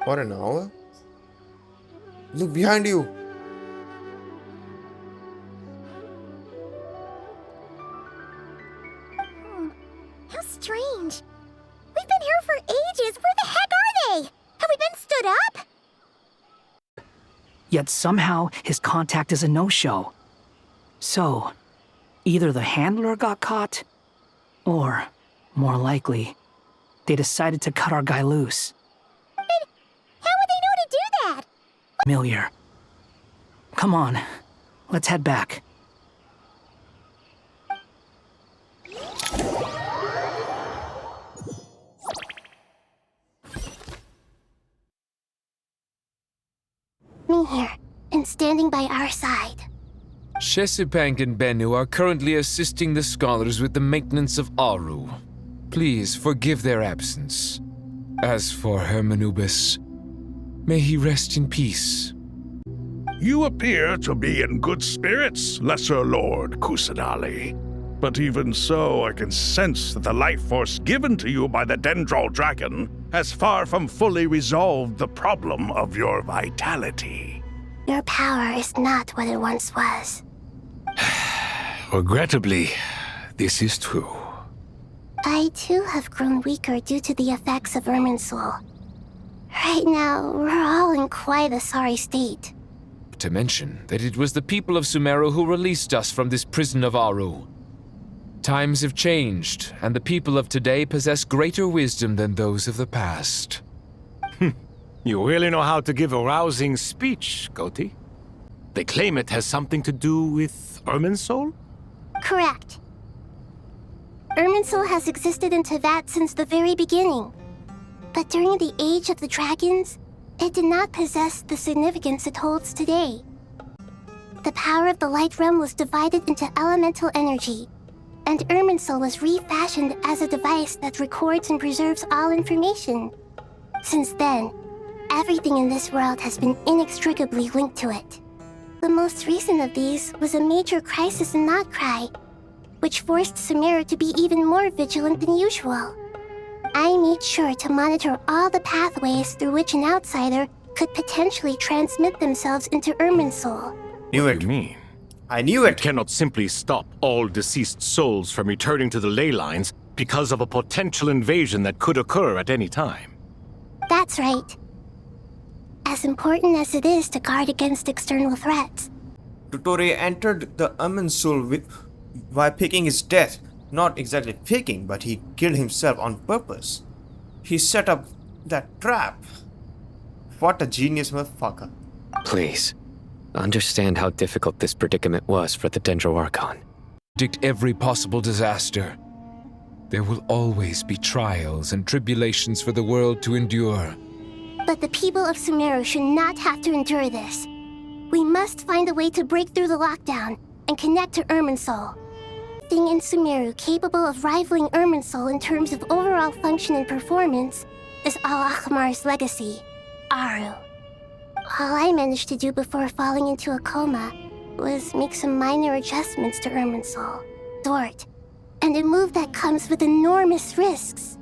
For an hour? Look behind you. How strange. We've been here for ages. Where the heck are they? Have we been stood up? Yet somehow his contact is a no-show. So, either the handler got caught, or, more likely, they decided to cut our guy loose. But how would they know to do that? Familiar. Come on, let's head back. Me here, and standing by our side. Chesapeake and Bennu are currently assisting the scholars with the maintenance of Aru. Please forgive their absence. As for Hermanubis, may he rest in peace. You appear to be in good spirits, Lesser Lord Kusanali. But even so, I can sense that the life force given to you by the Dendral Dragon has far from fully resolved the problem of your vitality. Your power is not what it once was. Regrettably, this is true. I too have grown weaker due to the effects of Irminsul. Right now, we're all in quite a sorry state. To mention that it was the people of Sumeru who released us from this prison of Aru. Times have changed, and the people of today possess greater wisdom than those of the past. You really know how to give a rousing speech, Goti. They claim it has something to do with Irminsul? Correct. Irminsul has existed in Teyvat since the very beginning. But during the Age of the Dragons, it did not possess the significance it holds today. The power of the Light Realm was divided into elemental energy, and Irminsul was refashioned as a device that records and preserves all information. Since then, everything in this world has been inextricably linked to it. The most recent of these was a major crisis in Notcry, which forced Sumeru to be even more vigilant than usual. I made sure to monitor all the pathways through which an outsider could potentially transmit themselves into Irminsul. Knew it. What do you mean? I knew it. You cannot simply stop all deceased souls from returning to the ley lines because of a potential invasion that could occur at any time. That's right. As important as it is to guard against external threats, Tutore entered the Irminsul by picking his death. Not exactly picking, but he killed himself on purpose. He set up that trap. What a genius motherfucker. Please, understand how difficult this predicament was for the Dendro Archon. Predict every possible disaster. There will always be trials and tribulations for the world to endure. but the people of Sumeru should not have to endure this. We must find a way to break through the lockdown and connect to Irminsul. Thing in Sumeru capable of rivaling Irminsul in terms of overall function and performance is Al-Akhmar's legacy, Aru. All I managed to do before falling into a coma was make some minor adjustments to Irminsul, Dort, and a move that comes with enormous risks.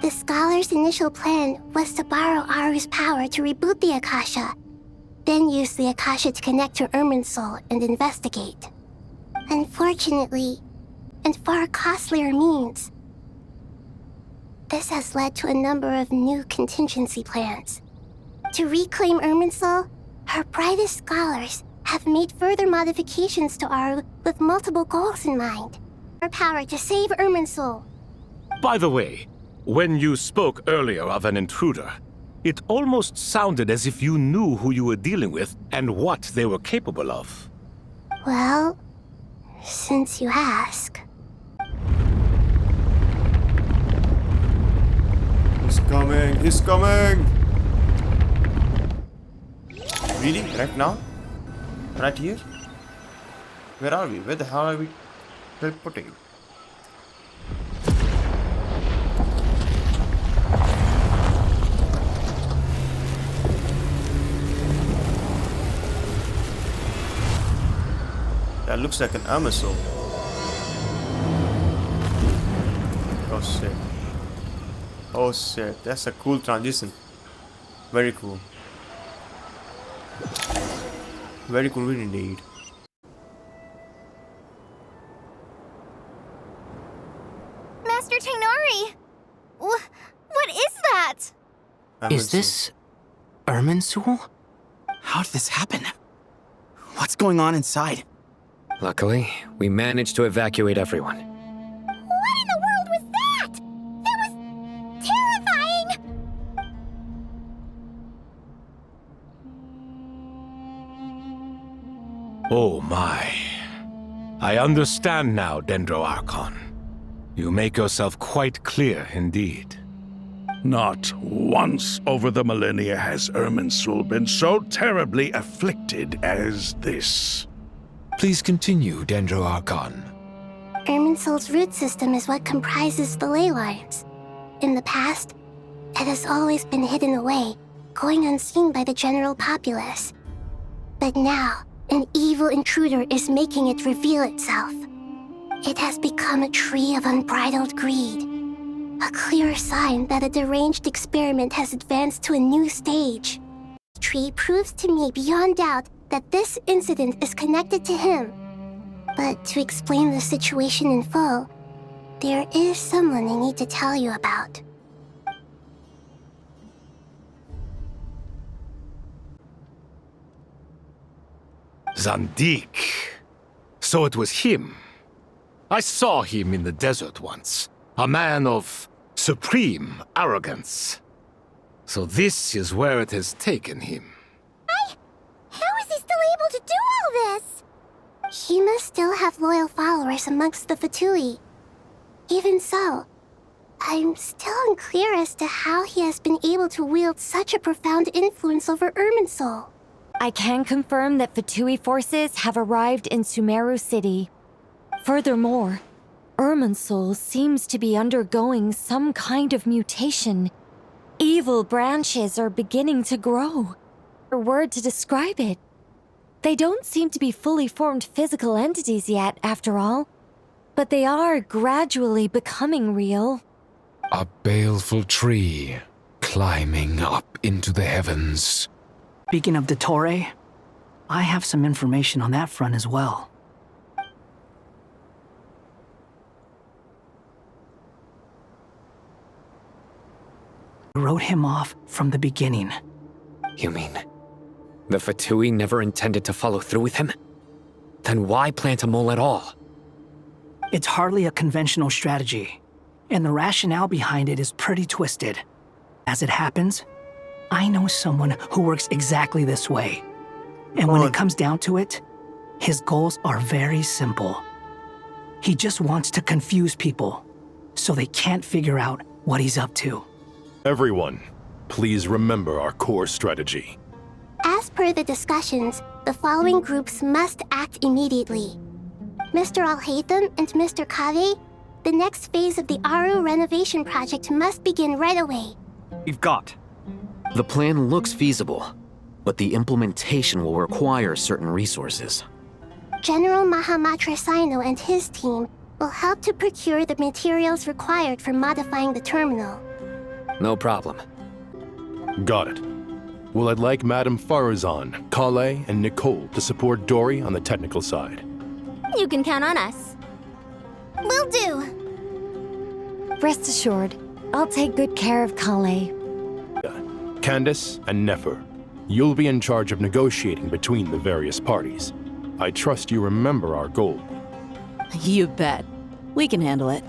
The scholar's initial plan was to borrow Aru's power to reboot the Akasha, then use the Akasha to connect to Irminsul and investigate. Unfortunately, and far costlier means, this has led to a number of new contingency plans. To reclaim Irminsul, our brightest scholars have made further modifications to Aru with multiple goals in mind. Our power to save Irminsul. By the way, when you spoke earlier of an intruder, it almost sounded as if you knew who you were dealing with and what they were capable of. Well, since you ask. He's coming, he's coming! Really? Right now? Right here? Where are we? Where the hell are we teleporting? That looks like an Amazon. Oh shit. Oh shit, that's a cool transition. Very cool. Very cool indeed. Master Tainari! What is that? Is this Irminsul? How did this happen? What's going on inside? Luckily, we managed to evacuate everyone. What in the world was that? That was terrifying! Oh my. I understand now, Dendro Archon. You make yourself quite clear indeed. Not once over the millennia has Irminsul been so terribly afflicted as this. Please continue, Dendro Archon. Irminsul's root system is what comprises the ley lines. In the past, it has always been hidden away, going unseen by the general populace. But now, an evil intruder is making it reveal itself. It has become a tree of unbridled greed. A clear sign that a deranged experiment has advanced to a new stage. This tree proves to me beyond doubt that this incident is connected to him. But to explain the situation in full, there is someone I need to tell you about. Zandik. So it was him. I saw him in the desert once. A man of supreme arrogance. So this is where it has taken him. How is he still able to do all this? He must still have loyal followers amongst the Fatui. Even so, I'm still unclear as to how he has been able to wield such a profound influence over Irminsul. I can confirm that Fatui forces have arrived in Sumeru City. Furthermore, Irminsul seems to be undergoing some kind of mutation. Evil branches are beginning to grow. A word to describe it. They don't seem to be fully formed physical entities yet, after all. But they are gradually becoming real. A baleful tree climbing up into the heavens. Speaking of Dottore, I have some information on that front as well. I wrote him off from the beginning. You mean the Fatui never intended to follow through with him? Then why plant a mole at all? It's hardly a conventional strategy, and the rationale behind it is pretty twisted. As it happens, I know someone who works exactly this way. And when it comes down to it, his goals are very simple. He just wants to confuse people, so they can't figure out what he's up to. Everyone, please remember our core strategy. As per the discussions, the following groups must act immediately. Mr. Al-Haytham and Mr. Kave, the next phase of the Aru renovation project must begin right away. We've got. The plan looks feasible, but the implementation will require certain resources. General Mahamatra Sino and his team will help to procure the materials required for modifying the terminal. No problem. Got it. Well, I'd like Madame Farazan, Kale, and Nicole to support Dory on the technical side. You can count on us. Will do. Rest assured, I'll take good care of Kale. Candace and Nefer, you'll be in charge of negotiating between the various parties. I trust you remember our goal. You bet. We can handle it.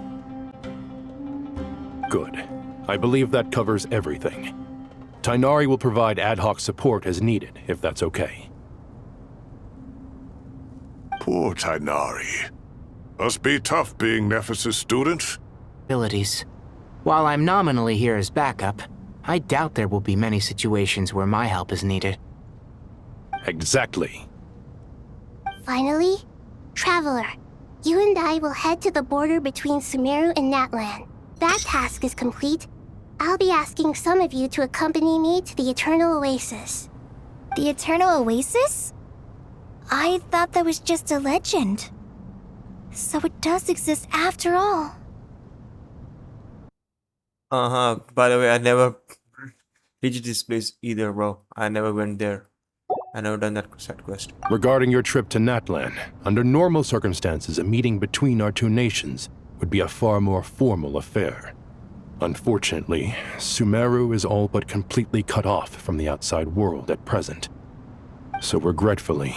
Good. I believe that covers everything. Tainari will provide ad hoc support as needed, if that's okay. Poor Tainari. Must be tough being Nephis' student. Abilities. While I'm nominally here as backup, I doubt there will be many situations where my help is needed. Exactly. Finally, Traveler, you and I will head to the border between Sumeru and Natlan. That task is complete. I'll be asking some of you to accompany me to the Eternal Oasis. The Eternal Oasis? I thought that was just a legend. So it does exist after all. By the way, I never reached this place either, bro. I never went there. I never done that side quest. Regarding your trip to Natlan, under normal circumstances, a meeting between our two nations would be a far more formal affair. Unfortunately, Sumeru is all but completely cut off from the outside world at present. So regretfully,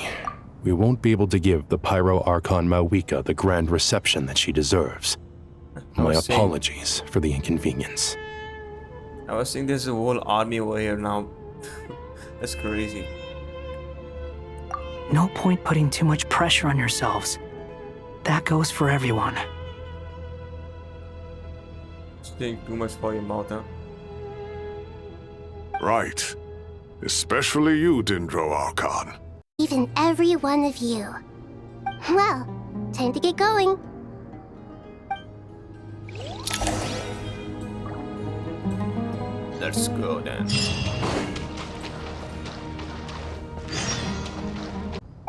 we won't be able to give the Pyro Archon Mawika the grand reception that she deserves. My apologies for the inconvenience. I was saying there's a whole army over here now. That's crazy. No point putting too much pressure on yourselves. That goes for everyone. Staying too much for your mouth, huh? Right. Especially you, Dendro Archon. Even every one of you. Well, time to get going. Let's go then.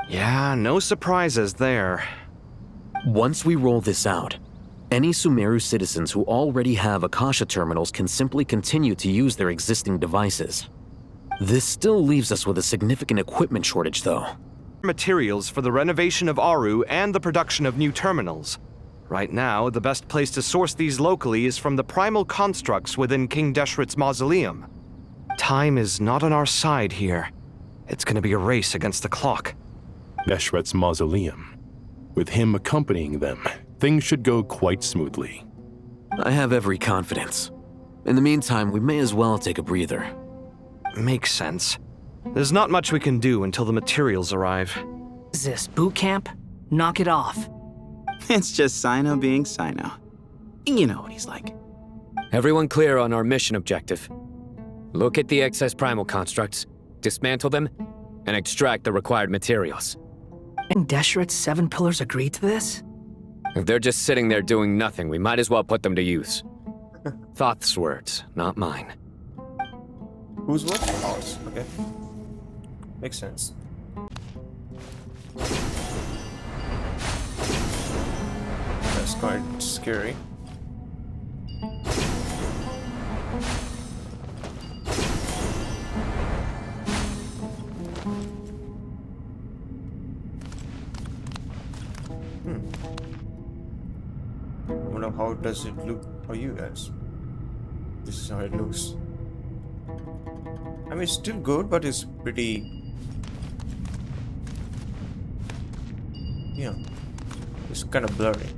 Yeah, no surprises there. Once we roll this out, any Sumeru citizens who already have Akasha terminals can simply continue to use their existing devices. This still leaves us with a significant equipment shortage, though. Materials for the renovation of Aru and the production of new terminals. Right now, the best place to source these locally is from the primal constructs within King Deshret's mausoleum. Time is not on our side here. It's gonna be a race against the clock. Deshret's mausoleum. With him accompanying them, things should go quite smoothly. I have every confidence. In the meantime, we may as well take a breather. Makes sense. There's not much we can do until the materials arrive. Is this boot camp? Knock it off. It's just Sino being Sino. You know what he's like. Everyone clear on our mission objective. Look at the excess primal constructs, dismantle them, and extract the required materials. And Deshret's 7 pillars agreed to this? If they're just sitting there doing nothing, we might as well put them to use. Thoth's words, not mine. Whose words? Ours. Okay. Makes sense. That's quite scary. I wonder how does it look for you guys? This is how it looks. I mean, it's still good, but it's pretty... Yeah. It's kind of blurry.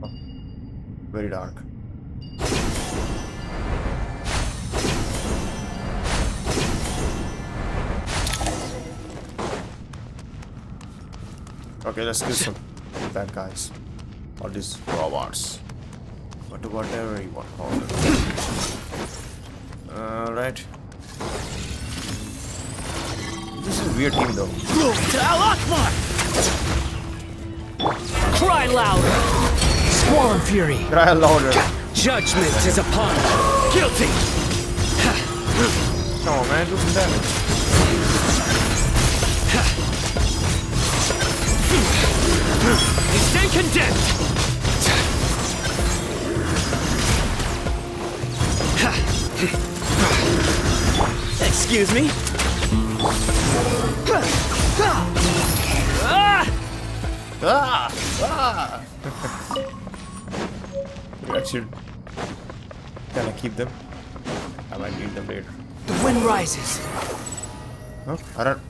Oh, very dark. Okay, let's kill some bad guys. All these robots. Whatever you want to call them. Alright. This is a weird team though. To Al-Akbar! Cry louder! Swarm Fury! Cry louder! Judgment is upon us! Guilty! Come on, man, do some damage. You stand condemned! Excuse me? We actually gonna keep them. I might need them later. The wind rises. Huh? I don't...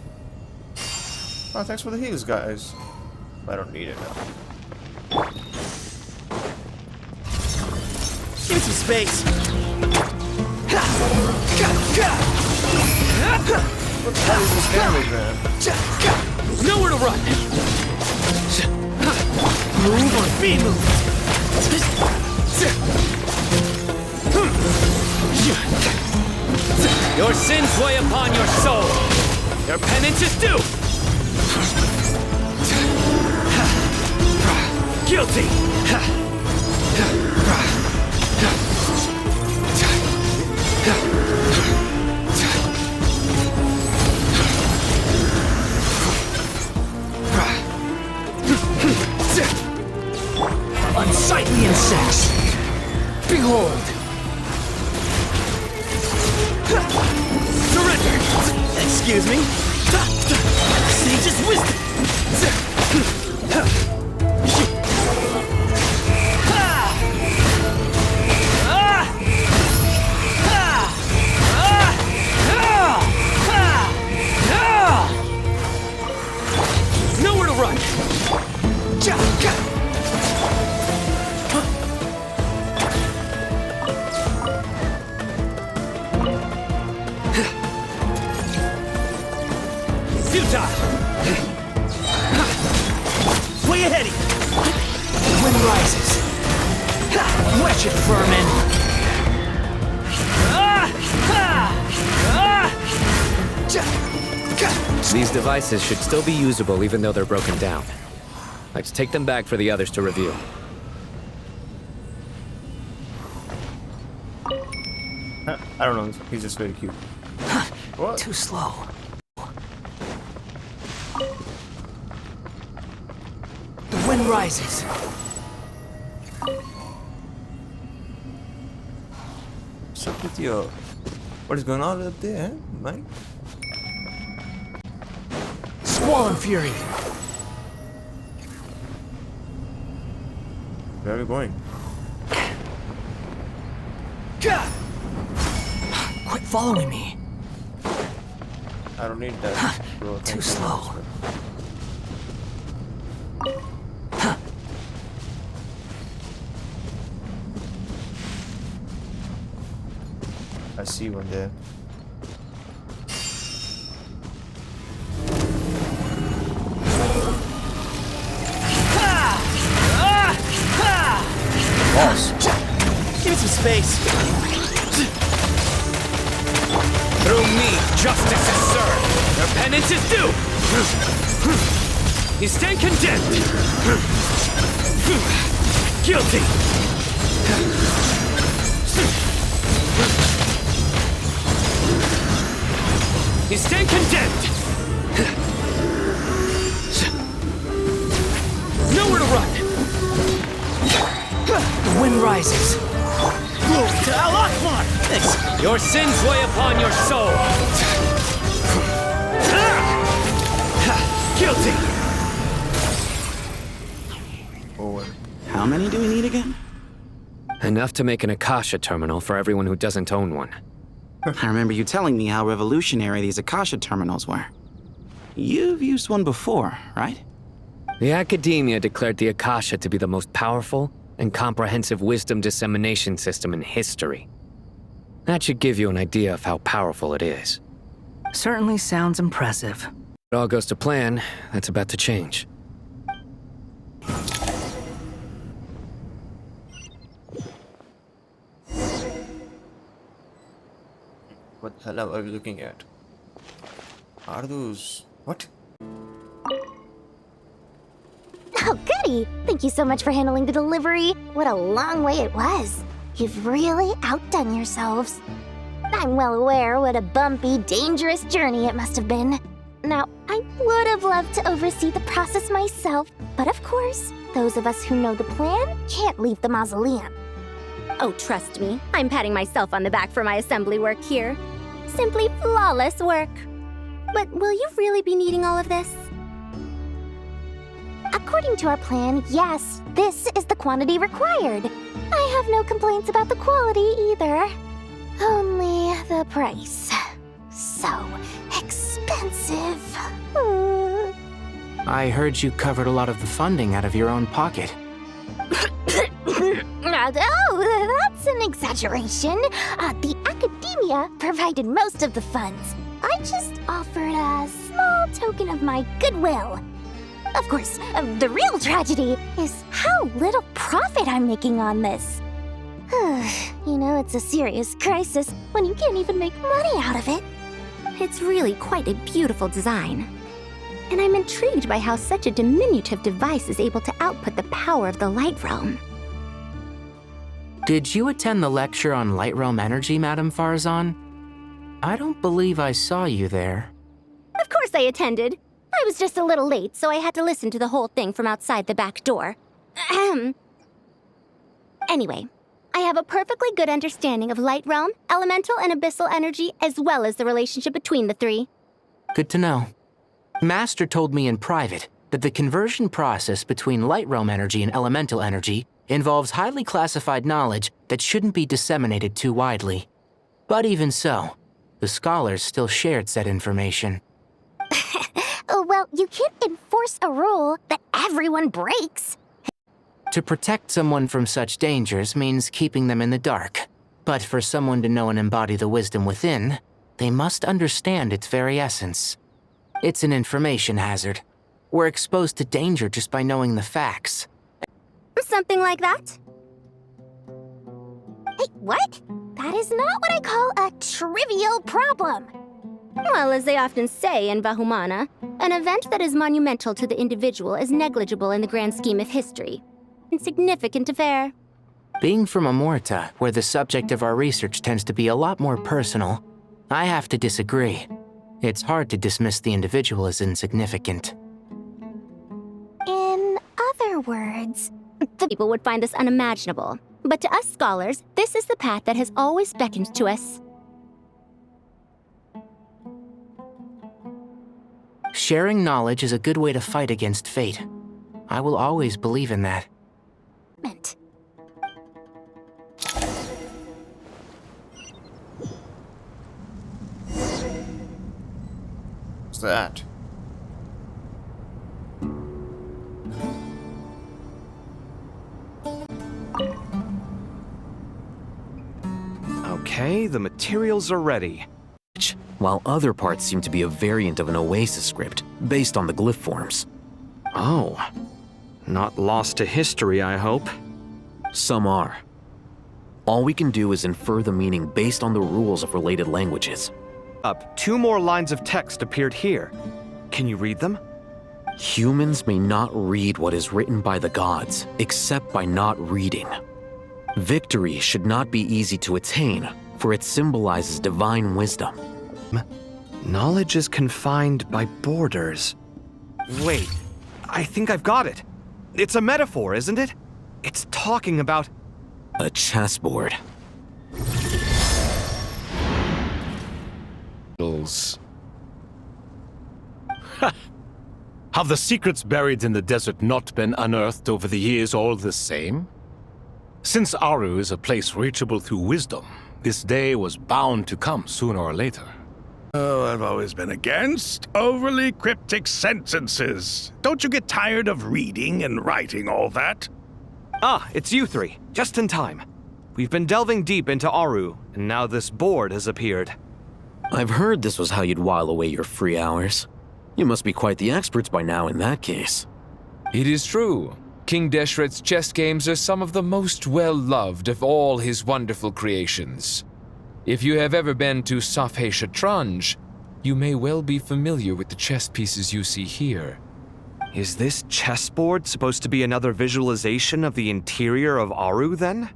Oh, thanks for the heals, guys. I don't need it now. Give me some space! What the hell is this damage, man? There's nowhere to run! Move or be moved! Your sins weigh upon your soul! Your penance is due! Guilty! sex. Behold. Surrender! Excuse me? Sage's wisdom! Nowhere to run! Futile! Way ahead of you! The wind rises. Wretched vermin. These devices should still be usable even though they're broken down. Let's take them back for the others to review. I don't know, he's just very cute. What? Too slow. The wind rises. What's up with your... What is going on up there, Mike? Squall and fury. Where are we going? Quit following me. I don't need that. Bro, Too slow. I see one there. Boss. Give me some space. Through me, justice is served. Your penance is due. You stand condemned. Guilty. You stand condemned. Nowhere to run. The wind rises. To Al-Akmar! Your sins weigh upon your soul. Guilty. Over. How many do we need again? Enough to make an Akasha terminal for everyone who doesn't own one. I remember you telling me how revolutionary these Akasha terminals were. You've used one before, right? The Academia declared the Akasha to be the most powerful and comprehensive wisdom dissemination system in history. That should give you an idea of how powerful it is. Certainly sounds impressive. If it all goes to plan, that's about to change. What the hell are we looking at? Are those... What? Oh, goody! Thank you so much for handling the delivery. What a long way it was. You've really outdone yourselves. I'm well aware what a bumpy, dangerous journey it must have been. Now, I would have loved to oversee the process myself, but of course, those of us who know the plan can't leave the mausoleum. Oh, trust me, I'm patting myself on the back for my assembly work here. Simply flawless work. But will you really be needing all of this? According to our plan, yes, this is the quantity required. I have no complaints about the quality either. Only the price. So expensive. I heard you covered a lot of the funding out of your own pocket. Oh, that's an exaggeration. The Academia provided most of the funds. I just offered a small token of my goodwill. Of course, the real tragedy is how little profit I'm making on this. You know, it's a serious crisis when you can't even make money out of it. It's really quite a beautiful design. And I'm intrigued by how such a diminutive device is able to output the power of the Light Realm. Did you attend the lecture on Light Realm energy, Madame Farzan? I don't believe I saw you there. Of course I attended. I was just a little late, so I had to listen to the whole thing from outside the back door. Anyway, I have a perfectly good understanding of light realm, elemental, and abyssal energy, as well as the relationship between the three. Good to know. Master told me in private that the conversion process between light realm energy and elemental energy involves highly classified knowledge that shouldn't be disseminated too widely. But even so, the scholars still shared said information. Well, you can't enforce a rule that everyone breaks. To protect someone from such dangers means keeping them in the dark. But for someone to know and embody the wisdom within, they must understand its very essence. It's an information hazard. We're exposed to danger just by knowing the facts. Something like that? Hey, what? That is not what I call a trivial problem. Well, as they often say in Vahumana, an event that is monumental to the individual is negligible in the grand scheme of history. Insignificant affair. Being from Amorta, where the subject of our research tends to be a lot more personal, I have to disagree. It's hard to dismiss the individual as insignificant. In other words, the people would find this unimaginable. But to us scholars, this is the path that has always beckoned to us. Sharing knowledge is a good way to fight against fate. I will always believe in that. What's that? Okay, the materials are ready. While other parts seem to be a variant of an Oasis script, based on the glyph forms. Oh. Not lost to history, I hope. Some are. All we can do is infer the meaning based on the rules of related languages. Up, 2 more lines of text appeared here. Can you read them? Humans may not read what is written by the gods, except by not reading. Victory should not be easy to attain, for it symbolizes divine wisdom. Knowledge is confined by borders. Wait, I think I've got it. It's a metaphor, isn't it? It's talking about... a chessboard. Have the secrets buried in the desert not been unearthed over the years all the same? Since Aru is a place reachable through wisdom, this day was bound to come sooner or later. Oh, I've always been against overly cryptic sentences. Don't you get tired of reading and writing all that? Ah, it's you 3. Just in time. We've been delving deep into Aru, and now this board has appeared. I've heard this was how you'd while away your free hours. You must be quite the experts by now in that case. It is true. King Deshret's chess games are some of the most well-loved of all his wonderful creations. If you have ever been to Safhe Shatranj, you may well be familiar with the chess pieces you see here. Is this chessboard supposed to be another visualization of the interior of Aru, then?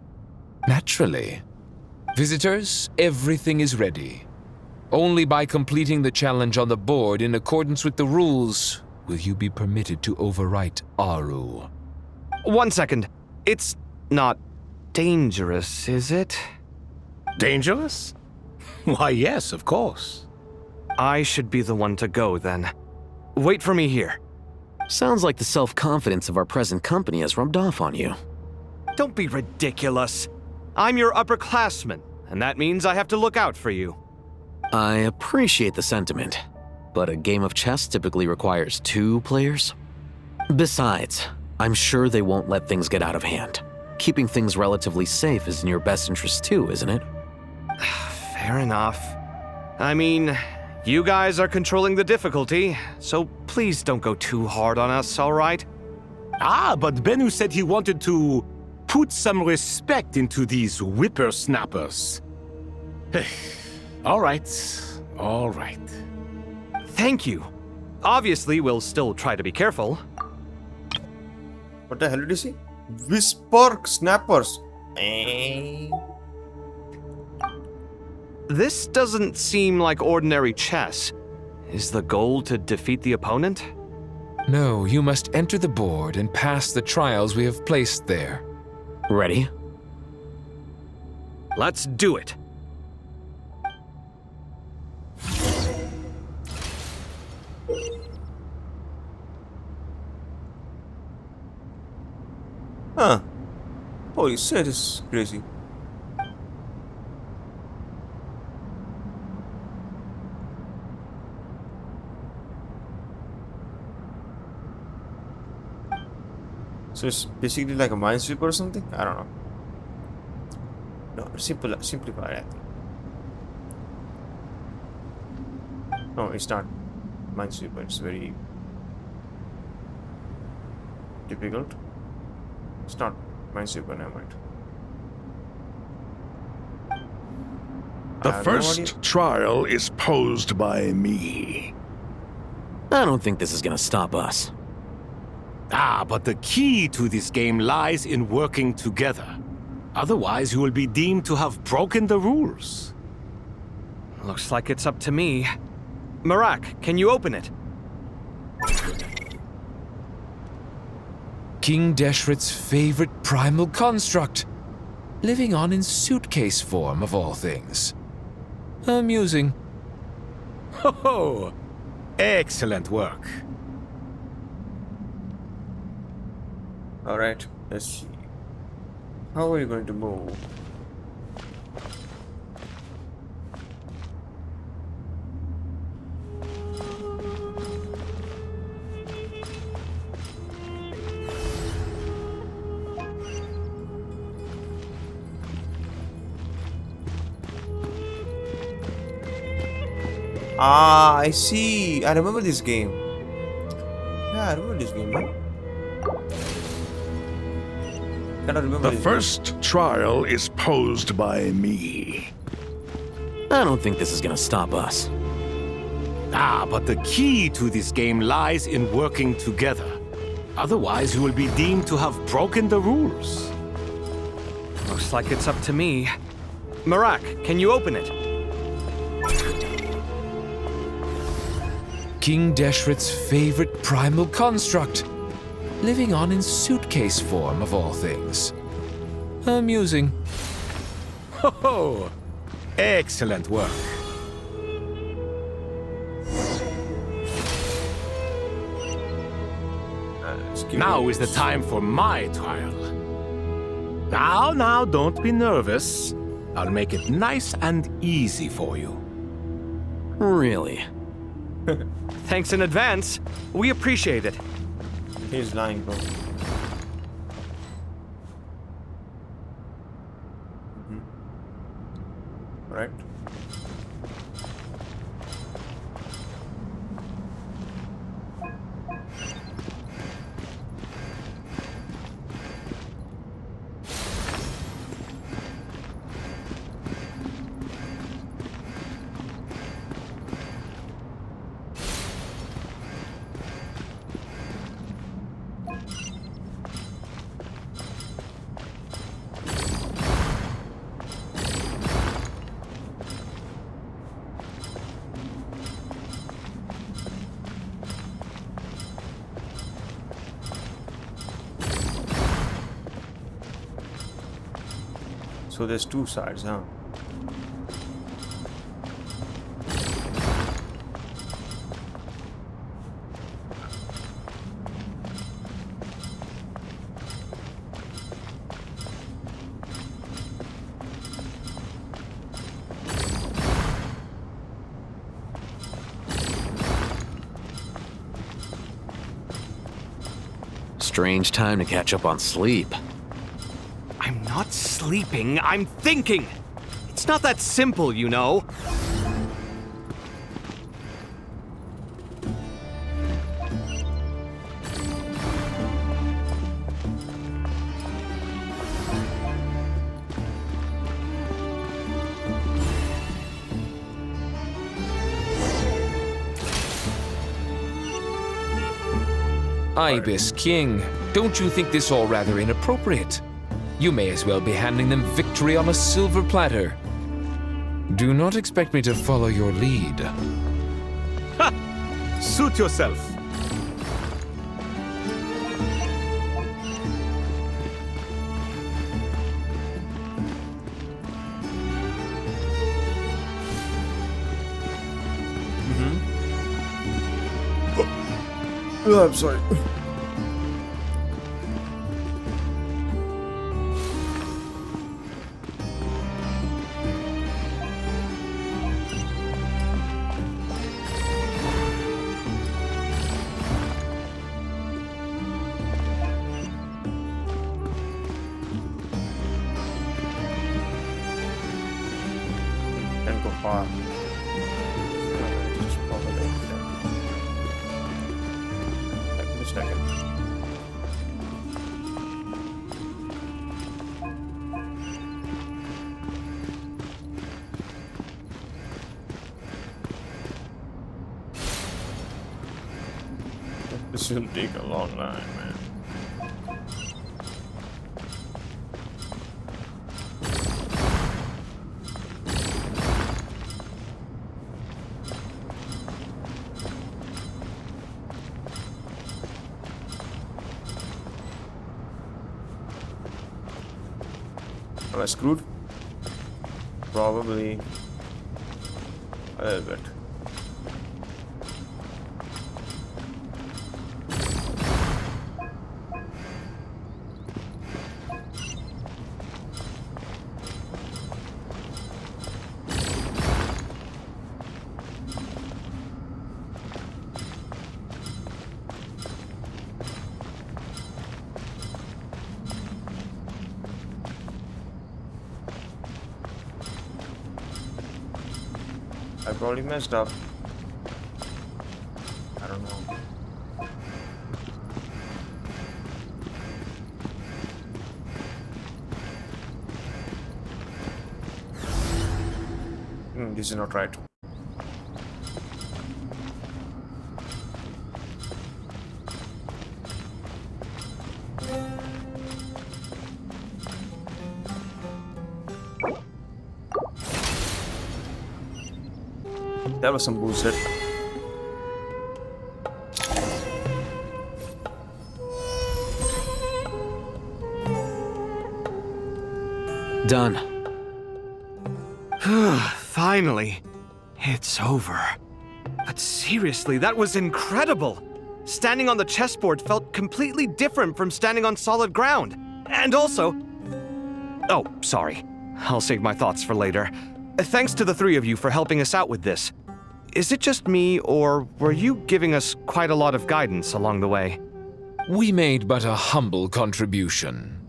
Naturally. Visitors, everything is ready. Only by completing the challenge on the board in accordance with the rules will you be permitted to overwrite Aru. 1 second. It's not dangerous, is it? Dangerous? Why, yes, of course. I should be the one to go, then. Wait for me here. Sounds like the self-confidence of our present company has rubbed off on you. Don't be ridiculous. I'm your upperclassman, and that means I have to look out for you. I appreciate the sentiment, but a game of chess typically requires 2 players. Besides, I'm sure they won't let things get out of hand. Keeping things relatively safe is in your best interest too, isn't it? Fair enough. I mean, you guys are controlling the difficulty, so please don't go too hard on us, all right? Ah, but Bennu said he wanted to put some respect into these whippersnappers. All right, all right. Thank you. Obviously, we'll still try to be careful. What the hell did you say? Whisper snappers. This doesn't seem like ordinary chess. Is the goal to defeat the opponent? No, you must enter the board and pass the trials we have placed there. Ready? Let's do it. Huh. Holy shit, this is crazy. So it's basically like a minesweeper or something? I don't know. No, simplified, I think. No, it's not minesweeper, it's very difficult. It's not minesweeper, never mind. The first trial is posed by me. I don't think this is gonna stop us. But the key to this game lies in working together. Otherwise, you will be deemed to have broken the rules. Looks like it's up to me. Marak, can you open it? King Deshret's favorite primal construct, living on in suitcase form of all things. Amusing. Ho! Excellent work. Alright, let's see. How are you going to move? Ah, I see. I remember this game. Yeah, I remember this game, man. The first trial is posed by me. I don't think this is gonna stop us. But the key to this game lies in working together. Otherwise, you will be deemed to have broken the rules. Looks like it's up to me. Marak, can you open it? King Deshret's favorite primal construct, living on in suitcase form of all things. Amusing. Ho! Excellent work. Now is the time for my trial. Now, don't be nervous. I'll make it nice and easy for you. Really? Thanks in advance. We appreciate it. He's lying, bro. Right. So there's two sides, huh? Strange time to catch up on sleep. I'm not sleeping, I'm thinking! It's not that simple, you know. Ibis King, don't you think this all rather inappropriate? You may as well be handing them victory on a silver platter. Do not expect me to follow your lead. Ha! Suit yourself. Oh, I'm sorry. Can go far. Just pop it up there. Like a second. This will take a long time, man. Am I screwed? Probably a little bit. I probably messed up. I don't know. This is not right. That was some bullshit. Done. Finally. It's over. But seriously, that was incredible. Standing on the chessboard felt completely different from standing on solid ground. And also... Oh, sorry. I'll save my thoughts for later. Thanks to the three of you for helping us out with this. Is it just me, or were you giving us quite a lot of guidance along the way? We made but a humble contribution.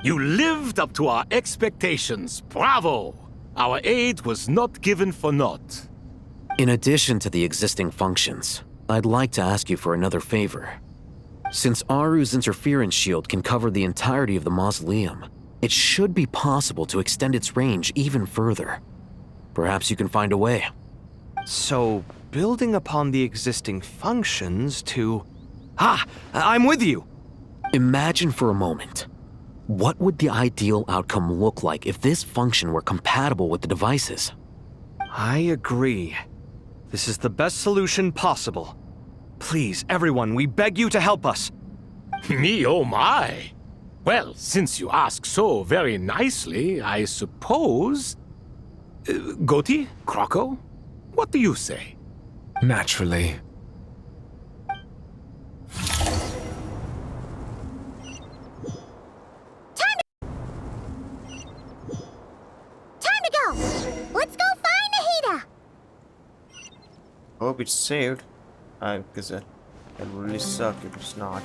You lived up to our expectations. Bravo! Our aid was not given for naught. In addition to the existing functions, I'd like to ask you for another favor. Since Aru's interference shield can cover the entirety of the mausoleum, it should be possible to extend its range even further. Perhaps you can find a way. So, building upon the existing functions to... I'm with you! Imagine for a moment. What would the ideal outcome look like if this function were compatible with the devices? I agree. This is the best solution possible. Please, everyone, we beg you to help us. Me, oh my! Well, since you ask so very nicely, I suppose... Goti? Croco? What do you say? Naturally. Time to go! Let's go find Nahida! Hope it's saved. Because it would really suck if it's not.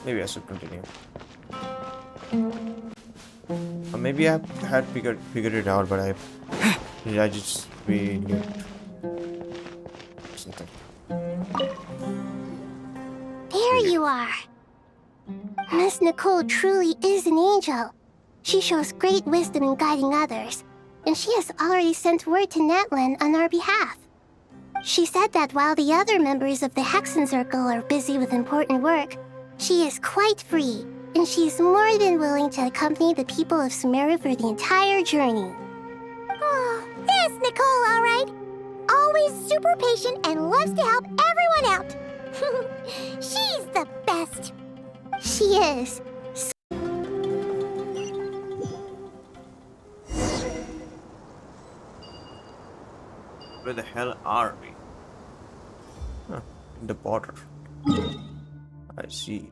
Maybe I should continue. Or maybe I had figured it out, but I just really something. There you are. Miss Nicole truly is an angel. She shows great wisdom in guiding others, and she has already sent word to Natlan on our behalf. She said that while the other members of the Hexen Circle are busy with important work, she is quite free, and she is more than willing to accompany the people of Sumeru for the entire journey. Oh, yes, Nicole, all right. Always super patient and loves to help everyone out. She's the best. She is. Where the hell are we? Huh, in the border. I see.